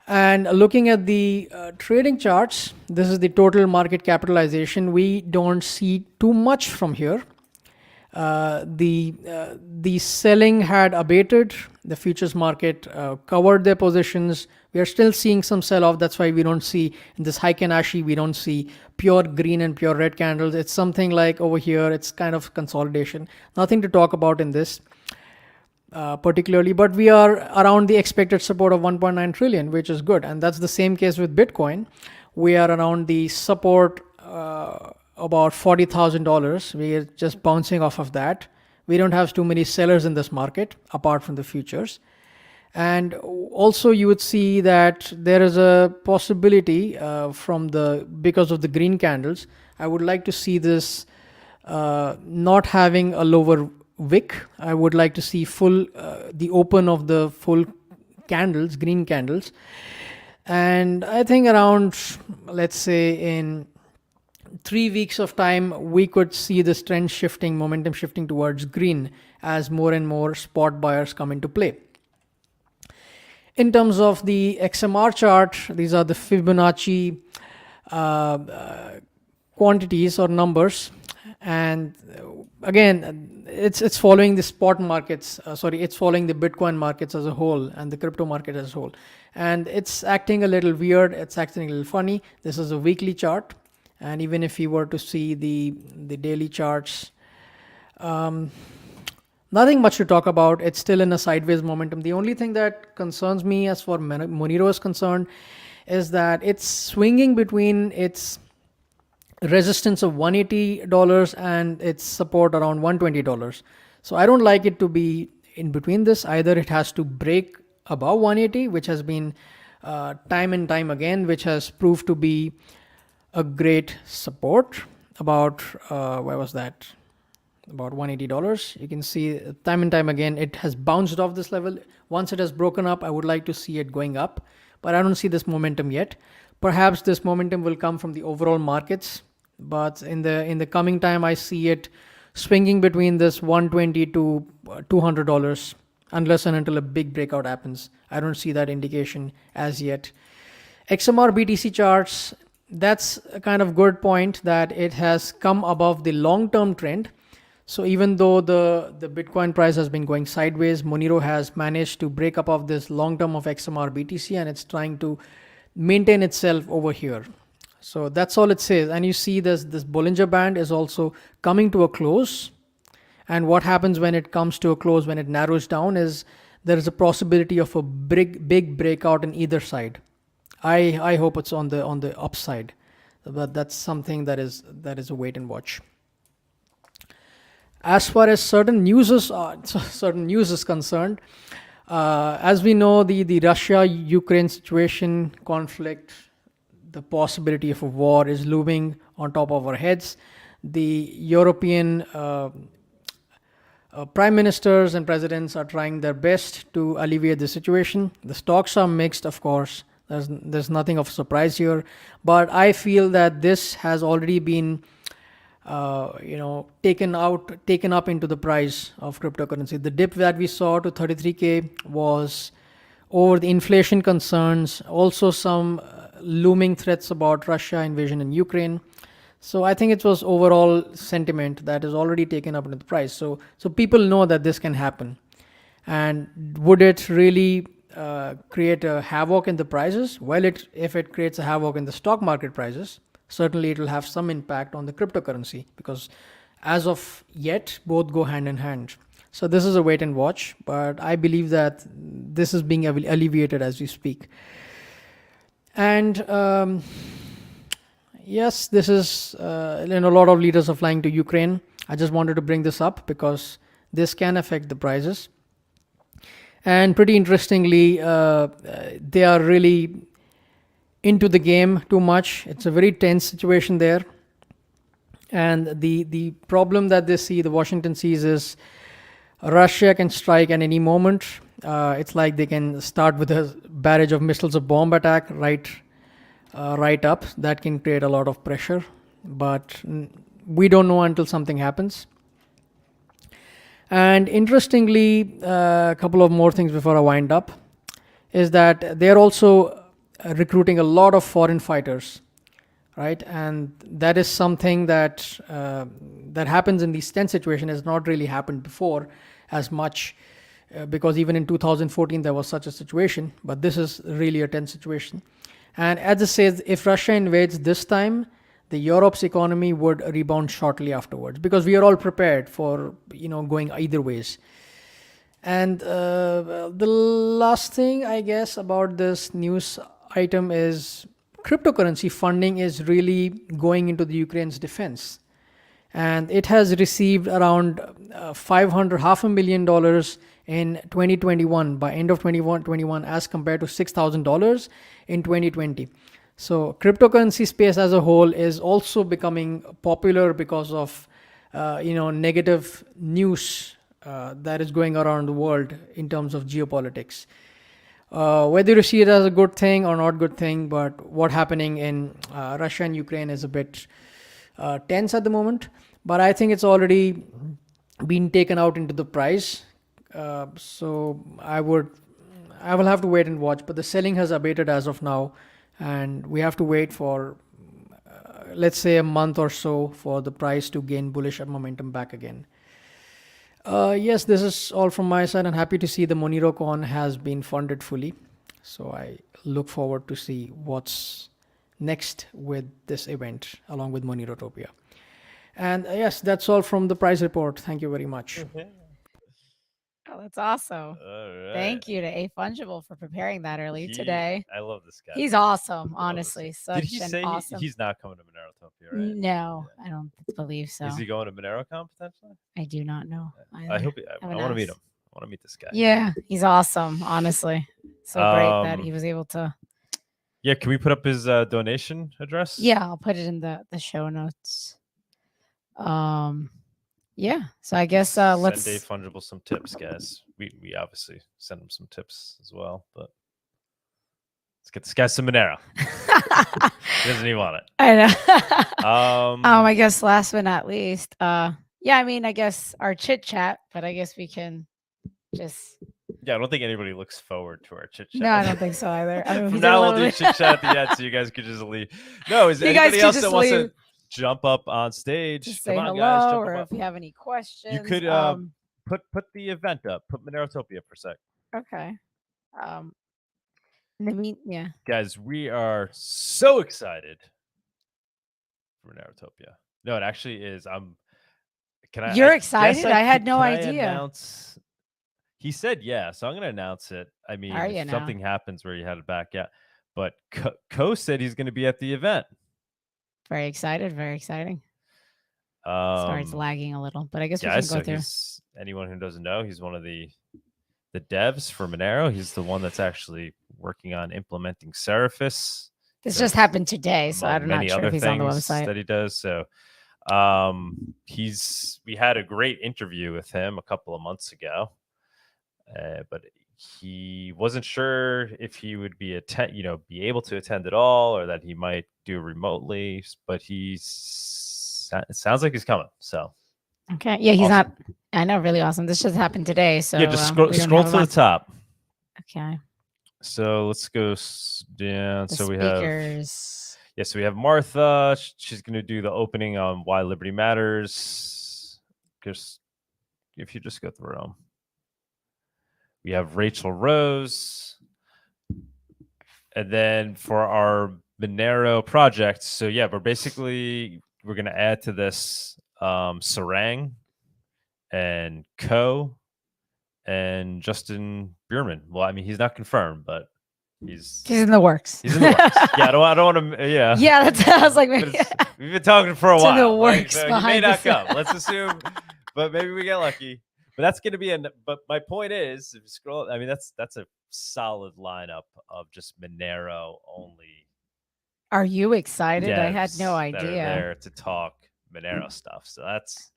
And looking at the trading charts, this is the total market capitalization. We don't see too much from here. The selling had abated. The futures market covered their positions. We are still seeing some sell-off. That's why we don't see in this Heiken Ashi, we don't see pure green and pure red candles. It's something like over here, it's kind of consolidation. Nothing to talk about in this particularly, but we are around the expected support of 1.9 trillion, which is good. And that's the same case with Bitcoin. We are around the support about $40,000. We are just bouncing off of that. We don't have too many sellers in this market apart from the futures. And also you would see that there is a possibility because of the green candles. I would like to see this not having a lower wick. I would like to see the open of the full candles, green candles. And I think around, let's say in 3 weeks of time, we could see this trend shifting, momentum shifting towards green as more and more spot buyers come into play. In terms of the XMR chart, these are the Fibonacci quantities or numbers. And again, it's following the spot markets. It's following the Bitcoin markets as a whole and the crypto market as a whole. And it's acting a little weird. It's acting a little funny. This is a weekly chart. And even if you were to see the daily charts, nothing much to talk about. It's still in a sideways momentum. The only thing that concerns me as far as Monero is concerned is that it's swinging between its resistance of $180 and its support around $120. So I don't like it to be in between this. Either it has to break above 180, which has been time and time again, which has proved to be a great support about, where was that? About $180. You can see time and time again, it has bounced off this level. Once it has broken up, I would like to see it going up, but I don't see this momentum yet. Perhaps this momentum will come from the overall markets, but in the coming time, I see it swinging between this $120 to $200 unless and until a big breakout happens. I don't see that indication as yet. XMR BTC charts, that's a kind of good point that it has come above the long-term trend. So even though the Bitcoin price has been going sideways, Monero has managed to break up of this long-term of XMR BTC and it's trying to maintain itself over here. So that's all it says. And you see this Bollinger Band is also coming to a close. And what happens when it comes to a close, when it narrows down, is there is a possibility of a big breakout in either side. I hope it's on the upside, but that's something that is a wait and watch. As far as certain news is concerned, as we know, the Russia-Ukraine situation, conflict, the possibility of a war is looming on top of our heads. The European prime ministers and presidents are trying their best to alleviate the situation. The stocks are mixed, of course. There's nothing of surprise here, but I feel that this has already been taken up into the price of cryptocurrency. The dip that we saw to 33K was over the inflation concerns, also some looming threats about Russia invasion in Ukraine. So I think it was overall sentiment that is already taken up into the price. So people know that this can happen. And would it really create a havoc in the prices? Well, if it creates a havoc in the stock market prices, certainly it will have some impact on the cryptocurrency, because as of yet, both go hand in hand. So this is a wait and watch, but I believe that this is being alleviated as we speak. And yes, this is, a lot of leaders are flying to Ukraine. I just wanted to bring this up because this can affect the prices. And pretty interestingly, they are really into the game too much. It's a very tense situation there. And the problem that they see, the Washington sees, is Russia can strike at any moment. It's like they can start with a barrage of missiles, a bomb attack right up. That can create a lot of pressure. But we don't know until something happens. And interestingly, a couple of more things before I wind up is that they're also recruiting a lot of foreign fighters, right? And that is something that that happens in these tense situation has not really happened before as much, because even in 2014 there was such a situation, but this is really a tense situation. And as it says, if Russia invades this time, the Europe's economy would rebound shortly afterwards, because we are all prepared for going either ways. And the last thing I guess about this news item is cryptocurrency funding is really going into the Ukraine's defense, and it has received around $500,000 in 2021 by end of 2021 as compared to $6,000 in 2020. So cryptocurrency space as a whole is also becoming popular because of negative news that is going around the world in terms of geopolitics. Whether you see it as a good thing or not good thing, but what happening in Russia and Ukraine is a bit tense at the moment. But I think it's already been taken out into the price. So I will have to wait and watch. But the selling has abated as of now, and we have to wait for let's say a month or so for the price to gain bullish momentum back again. Yes, this is all from my side. I'm happy to see the MoneroCon has been funded fully. So I look forward to see what's next with this event along with Monerotopia. And yes, that's all from the prize report. Thank you very much. Oh, that's awesome. All right. Thank you to A Fungible for preparing that early today. I love this guy. He's awesome, honestly. Such Did he an say awesome. he's not coming to Monerotopia, right? No, I don't believe so. Is he going to MoneroCon potentially? I do not know. I hope. I want to meet him. I want to meet this guy. Yeah, he's awesome. Honestly, so great that he was able to. Yeah, can we put up his donation address? Yeah, I'll put it in the show notes. Yeah, so I guess let's send Dave Fungible some tips, guys. We obviously send him some tips as well, but let's get this guy some Monero. He doesn't even want it. I know. I guess last but not least, yeah, I mean, I guess our chit chat, but I guess we can just. Yeah, I don't think anybody looks forward to our chit chat. No, I don't think so either. I mean, from now we'll do chit chat at the end, so you guys could just leave. No, is anybody else that wants to jump up on stage? Just say hello, guys, or if you have any questions. You could put the event up. Put Monerotopia for a sec. Okay. Yeah. Guys, we are so excited for Monerotopia. No, it actually is. You're excited? I had no idea. He said yeah, so I'm going to announce it. I mean, if something happens where you had it back, yeah. But Ko said he's going to be at the event. Very excited. Very exciting. Sorry, it's lagging a little, but I guess we can go through. Anyone who doesn't know, he's one of the devs for Monero. He's the one that's actually working on implementing Seraphis. This just happened today, so I'm not sure if he's on the website. That he does. So we had a great interview with him a couple of months ago, but he wasn't sure if he would be able to attend at all, or that he might do remotely. But it sounds like he's coming. So okay, yeah, he's awesome. Not. I know, really awesome. This just happened today. So yeah, just scroll to the top. Okay. So let's go down. So we have. Yeah, so we have Martha. She's going to do the opening on why liberty matters. Just if you just go through them. We have Rachel Rose. And then for our Monero project, so yeah, we're going to add to this Sarang and Ko and Justin Bierman. Well, I mean, he's not confirmed, but he's in the works. He's in the works. Yeah, I don't want to. Yeah. Yeah, that's. I was like, maybe. We've been talking for a while. In the works. So he may not come. Let's assume, but maybe we get lucky. But that's going to be But my point is, if you scroll, I mean, that's a solid lineup of just Monero only. Are you excited? I had no idea. That are there to talk Monero stuff. So that's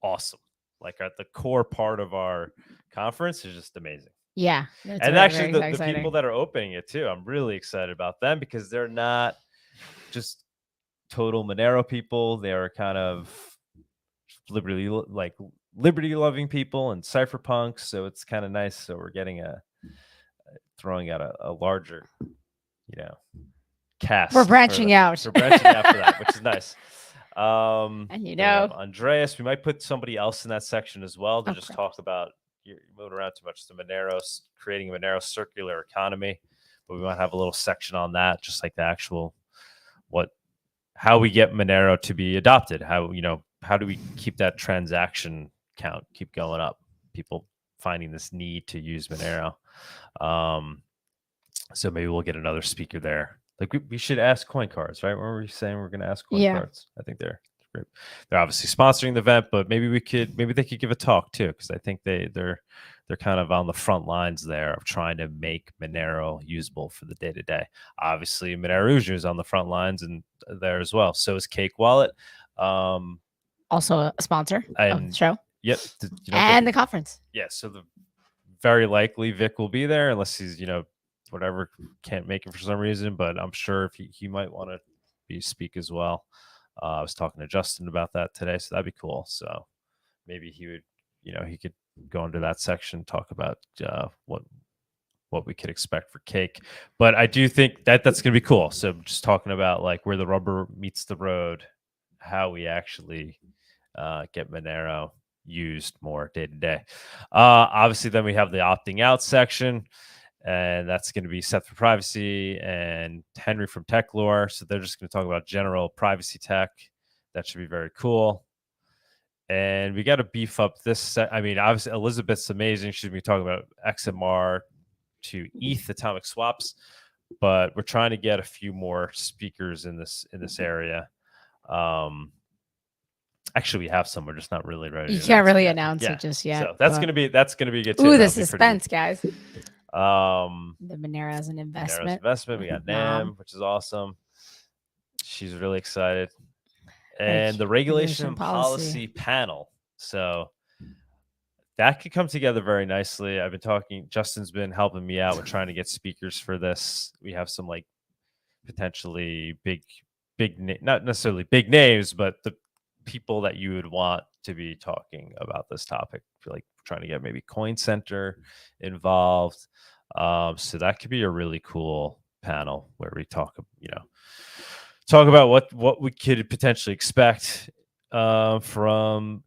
awesome. Like at the core part of our conference is just amazing. Yeah. And actually the people that are opening it too, I'm really excited about them because they're not just total Monero people. They are kind of liberally like liberty-loving people and cypherpunks, so it's kind of nice. So we're getting throwing out a larger, cast. We're branching out. We're branching out for that, which is nice. And then we have Andreas, we might put somebody else in that section as well to just Okay. talk about. You're moving around too much. The Monero, creating a Monero circular economy, but we might have a little section on that, just like the actual how we get Monero to be adopted. How do we keep that transaction count keep going up? People finding this need to use Monero. So maybe we'll get another speaker there. Like we should ask Coin Cards, right? What were we saying? We're going to ask Coin Cards. I think they're great. They're obviously sponsoring the event, but maybe they could give a talk too, because I think they're kind of on the front lines there of trying to make Monero usable for the day to day. Obviously, Monero User is on the front lines and there as well. So is Cake Wallet. Also a sponsor of the show. Yep. And the conference. Yeah. So very likely Vic will be there unless he's whatever, can't make it for some reason, but I'm sure if he might want to speak as well. I was talking to Justin about that today, so that'd be cool. So maybe he would, he could go into that section, talk about what we could expect for Cake. But I do think that's going to be cool. So just talking about like where the rubber meets the road, how we actually get Monero used more day to day. Obviously, then we have the opting out section. And that's going to be Seth for Privacy and Henry from Tech Lore. So they're just going to talk about general privacy tech. That should be very cool. And we got to beef up this. Obviously, Elizabeth's amazing. She's going to be talking about XMR to ETH atomic swaps. But we're trying to get a few more speakers in this area. Actually, we have some. We're just not really ready. You can't really announce it just yet. So that's gonna be good too. Ooh, the suspense, guys. The Monero as an investment. We got Nam, which is awesome. She's really excited. And the regulation and policy panel. So that could come together very nicely. I've been talking. Justin's been helping me out with trying to get speakers for this. We have some like potentially big, not necessarily big names, but the people that you would want to be talking about this topic. Like trying to get maybe Coin Center involved. So that could be a really cool panel where we talk about what we could potentially expect from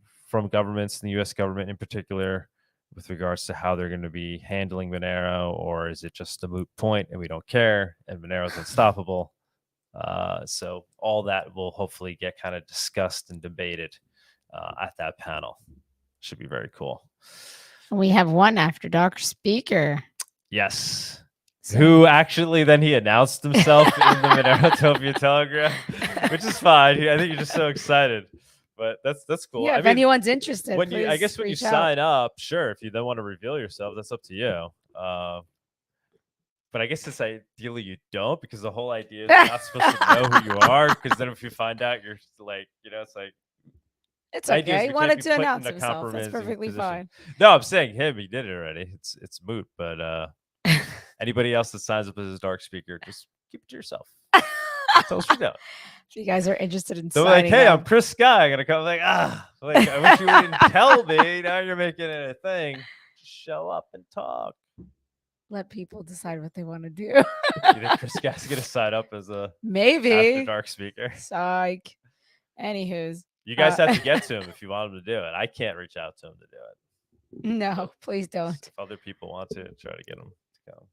governments and the U.S. government in particular with regards to how they're going to be handling Monero, or is it just a moot point and we don't care and Monero's unstoppable? So all that will hopefully get kind of discussed and debated at that panel. Should be very cool. We have one after dark speaker. Yes. So. Who actually then he announced himself in the Monerotopia Telegram, which is fine. I think you're just so excited. But that's cool. Yeah, if anyone's interested, when you sign up, sure. If you don't want to reveal yourself, that's up to you. But I guess it's ideally you don't, because the whole idea is you're not supposed to know who you are. Because then if you find out, you're like, it's like. It's okay. He wanted to announce himself. That's perfectly fine. No, I'm saying him. He did it already. It's moot. But anybody else that signs up as a dark speaker, just keep it to yourself. Tell us you know. If you guys are interested in they're like, hey, I'm Chris Guy. I'm gonna come. Like, I wish you wouldn't tell me. Now you're making it a thing. Just show up and talk. Let people decide what they want to do. You think Chris Guy's gonna sign up as a maybe after dark speaker? Psych. Anywho's. You guys have to get to him if you want him to do it. I can't reach out to him to do it. No, please don't. If other people want to, try to get him to go.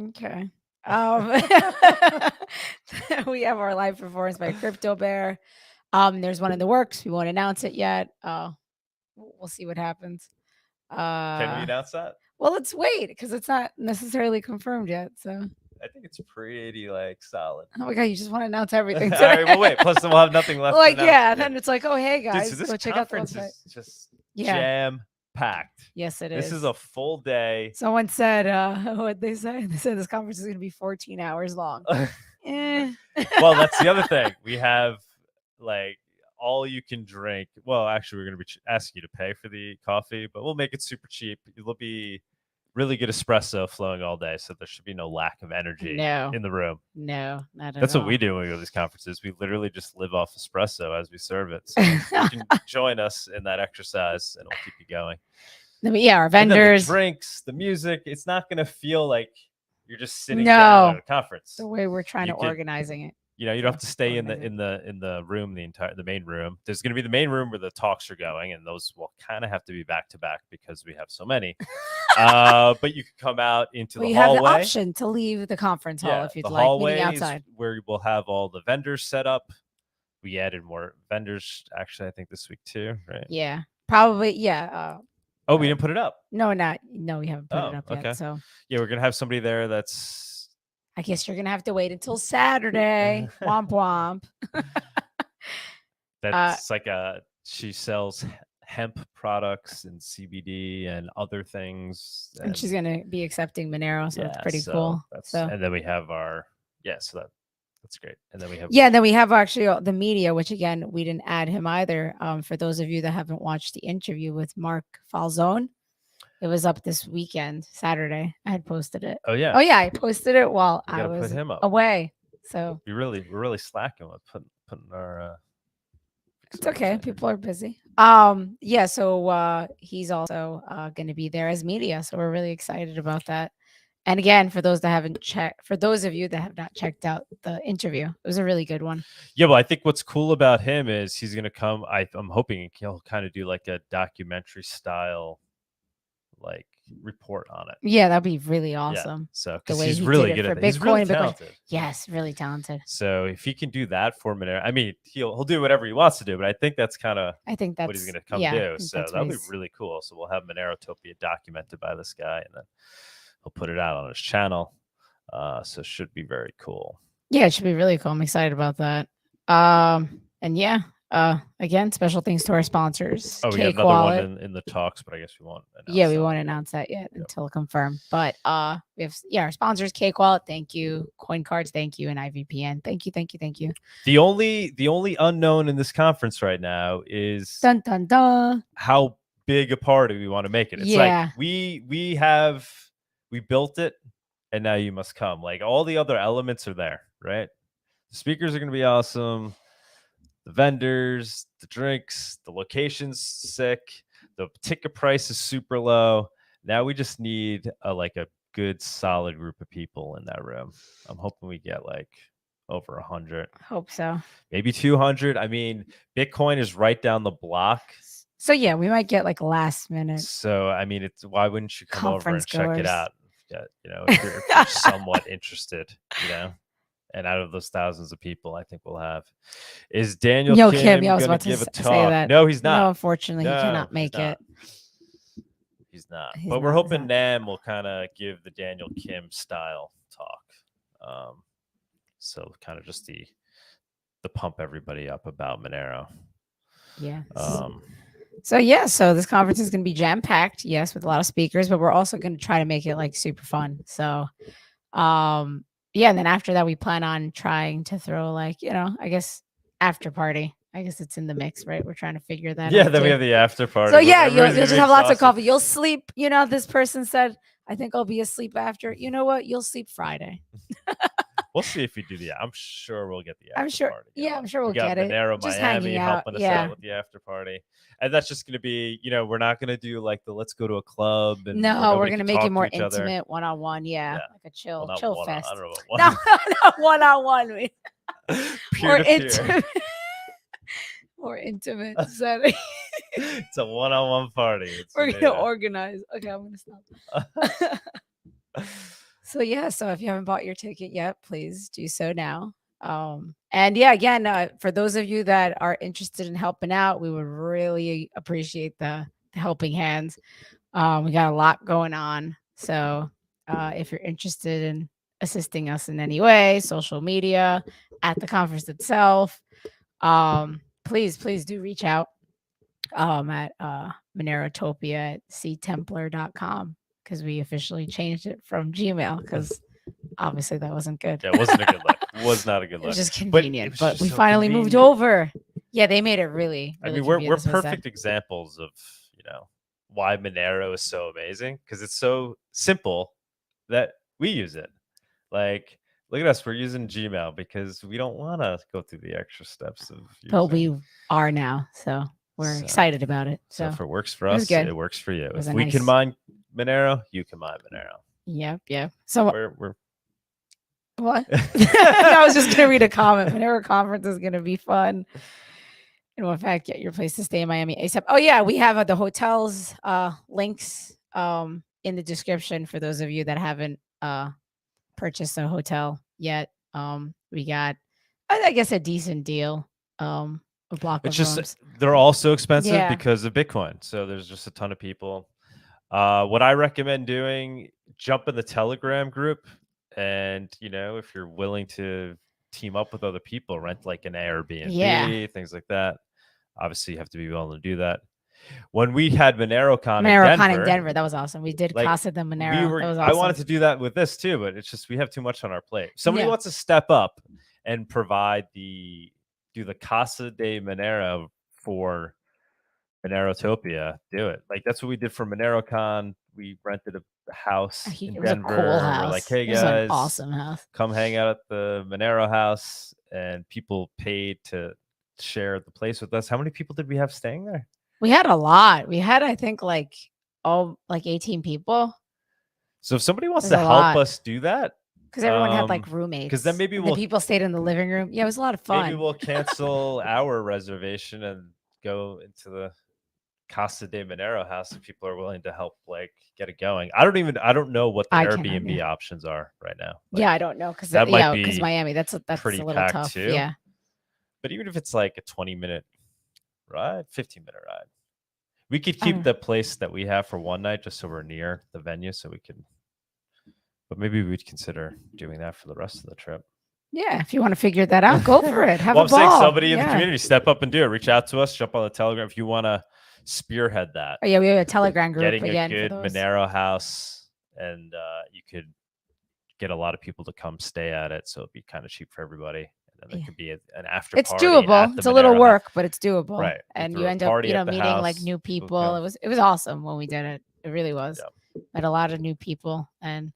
Okay. We have our live performance by Crypto Bear. There's one in the works. We won't announce it yet. We'll see what happens. Can we announce that? Well, let's wait because it's not necessarily confirmed yet. So I think it's pretty solid. Oh my god, you just want to announce everything. All right, well, wait. Plus, then we'll have nothing left. Like, yeah, then it's like, oh, hey guys, dude, so go check out the website. Is just jam packed. Yes, it is. This is a full day. Someone said, what they say? They said this conference is going to be 14 hours long. Well, that's the other thing. We have like all you can drink. Well, actually, we're going to be asking you to pay for the coffee, but we'll make it super cheap. It'll be really good espresso flowing all day, so there should be no lack of energy No. in the room. No, not at That's all. what we do when we go to these conferences. We literally just live off espresso as we serve it. So you can join us in that exercise, and we'll keep you going. Yeah, our And then vendors. the drinks, the music. It's not going to feel like you're just sitting down at a conference. The way we're trying You to could- organizing it. You know, you don't have to stay in organizing. the room, the main room. There's going to be the main room where the talks are going, and those will kind of have to be back to back because we have so many. But you can come out into Well, the you have hallway. the option to leave the conference hall if you'd the like, hallway meeting is outside. where we'll have all the vendors set up. We added more vendors, actually, I think this week too, right? Yeah, probably. Yeah. Oh, we didn't put it up. No, we haven't put it up okay. yet. So Yeah, we're gonna have somebody there that's. I guess you're gonna have to wait until Saturday. Womp womp. That's she sells hemp products and CBD and other things. And she's gonna be accepting Monero, so that's pretty so cool. And then we have our so that's great. And then we have then we have actually the media, which again we didn't add him either. For those of you that haven't watched the interview with Mark Falzone, it was up this weekend, Saturday. I had posted it. Oh yeah, I posted it while I was put him up. away. So we're really slacking with putting our. It's okay. People are busy. So he's also going to be there as media. So we're really excited about that. And again, for those of you that have not checked out the interview, it was a really good one. Yeah, well, I think what's cool about him is he's going to come. I'm hoping he'll kind of do like a documentary style, like report on it. Yeah, that'd be really awesome. Yeah, so because he's really good at it. He's really talented. Yes, really talented. So if he can do that for Monero, I mean, he'll do whatever he wants to do, but I think that's kind of what he's going to come do. So that'll be really cool. So we'll have Monerotopia documented by this guy, and then he'll put it out on his channel. So it should be very cool. Yeah, it should be really cool. I'm excited about that. And yeah. Again, special thanks to our sponsors. Oh, we got another one in the talks, but I guess we won't. We won't announce that yet until confirmed. But we have our sponsors: Cake Wallet, thank you; Coin Cards, thank you; and IVPN, thank you. The only unknown in this conference right now is dun dun dun how big a party we want to make it. It's like we built it, and now you must come. Like all the other elements are there, right? The speakers are going to be awesome. The vendors, the drinks, the location's sick. The ticket price is super low. Now we just need a good solid group of people in that room. I'm hoping we get like over 100. Hope so. Maybe 200. I mean, Bitcoin is right down the block. So yeah, we might get like last minute. So I mean, why wouldn't you come over and check it out? Yeah, if you're somewhat interested, And out of those thousands of people, I think we'll have. Is Daniel Kim I was about to give a say talk? that. No, he's not. No, unfortunately, he cannot make it. He's not. But we're hoping Nam will kind of give the Daniel Kim style talk. So kind of just the pump everybody up about Monero. Yeah. So this conference is going to be jam packed, yes, with a lot of speakers, but we're also going to try to make it like super fun. So, and then after that, we plan on trying to throw I guess after party. I guess it's in the mix, right? We're trying to figure that out. Yeah, then we have the after party. So yeah, you'll just have lots of coffee. You'll sleep. This person said, I think I'll be asleep after. You know what? You'll sleep Friday. We'll see if we do the. I'm sure we'll get the after I'm sure. party. I'm sure we'll get Monero it. Just Miami hanging out. helping us out with the after party. And that's just going to be, we're not going to do like the let's go to a club. And no, we're going to make it more intimate, one-on-one. Yeah, like a chill fest. I don't know. No, one-on-one. More intimate. More intimate setting. It's a one-on-one party. We're going to organize. Okay, I'm going to stop. So if you haven't bought your ticket yet, please do so now. Again, for those of you that are interested in helping out, we would really appreciate the helping hands. We got a lot going on. So if you're interested in assisting us in any way, social media, at the conference itself, please do reach out at Monerotopia at ctemplar.com. Because we officially changed it from Gmail because obviously that wasn't good. Yeah, it wasn't a good look. It was not a good look. It was just convenient, but we finally moved over. Yeah, they made it really. I mean, we're perfect examples of why Monero is so amazing, because it's so simple that we use it. Like, look at us, we're using Gmail because we don't want to go through the extra steps of But using. we are now, so we're So- excited about it. So So if it works for it was us, good. it works for you. was If a we nice- can mine Monero, you can mine Monero. yep. So We're what? I was just gonna read a comment. Monero conference is gonna be fun. And in fact, get your place to stay in Miami ASAP. Oh yeah, we have the hotels links in the description for those of you that haven't purchased a hotel yet. We got, I guess, a decent deal. A block it's of just rooms. they're all so expensive Yeah. because of Bitcoin. So there's just a ton of people. What I recommend doing, jump in the Telegram group, and if you're willing to team up with other people, rent like an Airbnb, things like that. Obviously, you have to be willing to do that. When we had MoneroCon in Denver, that was awesome. We did like, Casa de Monero. That was awesome. I wanted to do that with this too, but it's just we have too much on our plate. If somebody wants to step up and provide do the Casa de Monero for Monerotopia, do it. Like that's what we did for MoneroCon. We rented a house in It was Denver. a cool house. We're like, hey It was guys, an awesome house. Come hang out at the Monero house, and people paid to share the place with us. How many people did we have staying there? We had a lot. We had, I think, like 18 people. So if somebody wants to help us do that, because everyone had like roommates. Because then maybe the people stayed in the living room. Yeah, it was a lot of fun. Maybe we'll cancel our reservation and go into the Casa de Monero house if people are willing to help, like, get it going. I don't know what the Airbnb options are right now. Like, yeah, I don't know because Miami, that's pretty a little tough. Too. Yeah, but even if it's like a 20-minute ride, 15-minute ride, we could keep the place that we have for one night just so we're near the venue, so we can. But maybe we'd consider doing that for the rest of the trip. Yeah, if you want to figure that out, go for it. Have a ball. I'm saying somebody in the community step up and do it. Reach out to us. Jump on the Telegram if you want to spearhead that. Oh yeah, we have a Telegram group getting again. A good Monero house, and you could get a lot of people to come stay at it, so it'd be kind of cheap for everybody. And then there could be an after. It's doable. It's a little work, but it's doable. Right, and you end up meeting like new people. It was awesome when we did it. It really was. Yeah. Met a lot of new people, and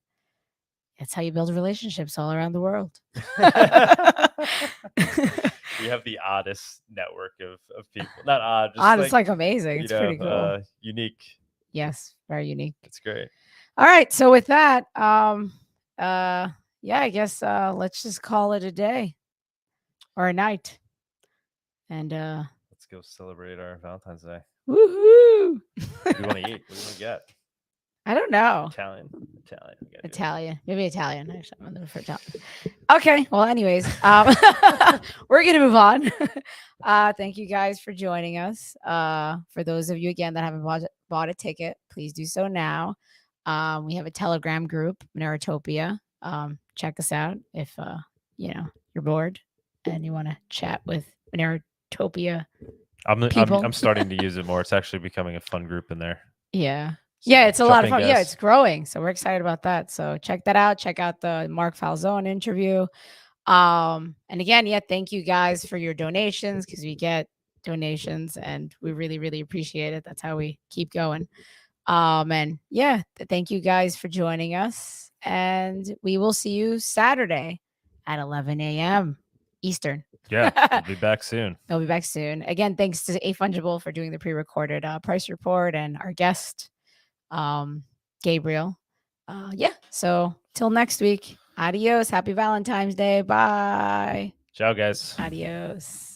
that's how you build relationships all around the world. We have the oddest network of people. Not odd. Just it's like amazing. It's pretty cool. Unique. Yes, very unique. It's great. All right. So with that, I guess let's just call it a day or a night. And let's go celebrate our Valentine's Day. Woohoo! What do you want to eat? What do you want to get? I don't know. Italian. Maybe Italian. Actually, I'm looking for Italian. Okay. Well, anyways, we're gonna move on. Thank you guys for joining us. For those of you again that haven't bought a ticket, please do so now. We have a Telegram group, Monerotopia. Check us out if you're bored and you want to chat with Monerotopia. I'm starting to use it more. It's actually becoming a fun group in there. Yeah. Yeah, it's a lot of fun. Yeah, it's growing. So we're excited about that. So check that out. Check out the Mark Falzone interview. And again, thank you guys for your donations, because we get donations and we really, really appreciate it. That's how we keep going. And thank you guys for joining us. And we will see you Saturday at 11 a.m. Eastern. Yeah, we'll be back soon. They'll be back soon. Again, thanks to A-Fungible for doing the pre-recorded price report and our guest, Gabriel. So till next week. Adios. Happy Valentine's Day. Bye. Ciao, guys. Adios.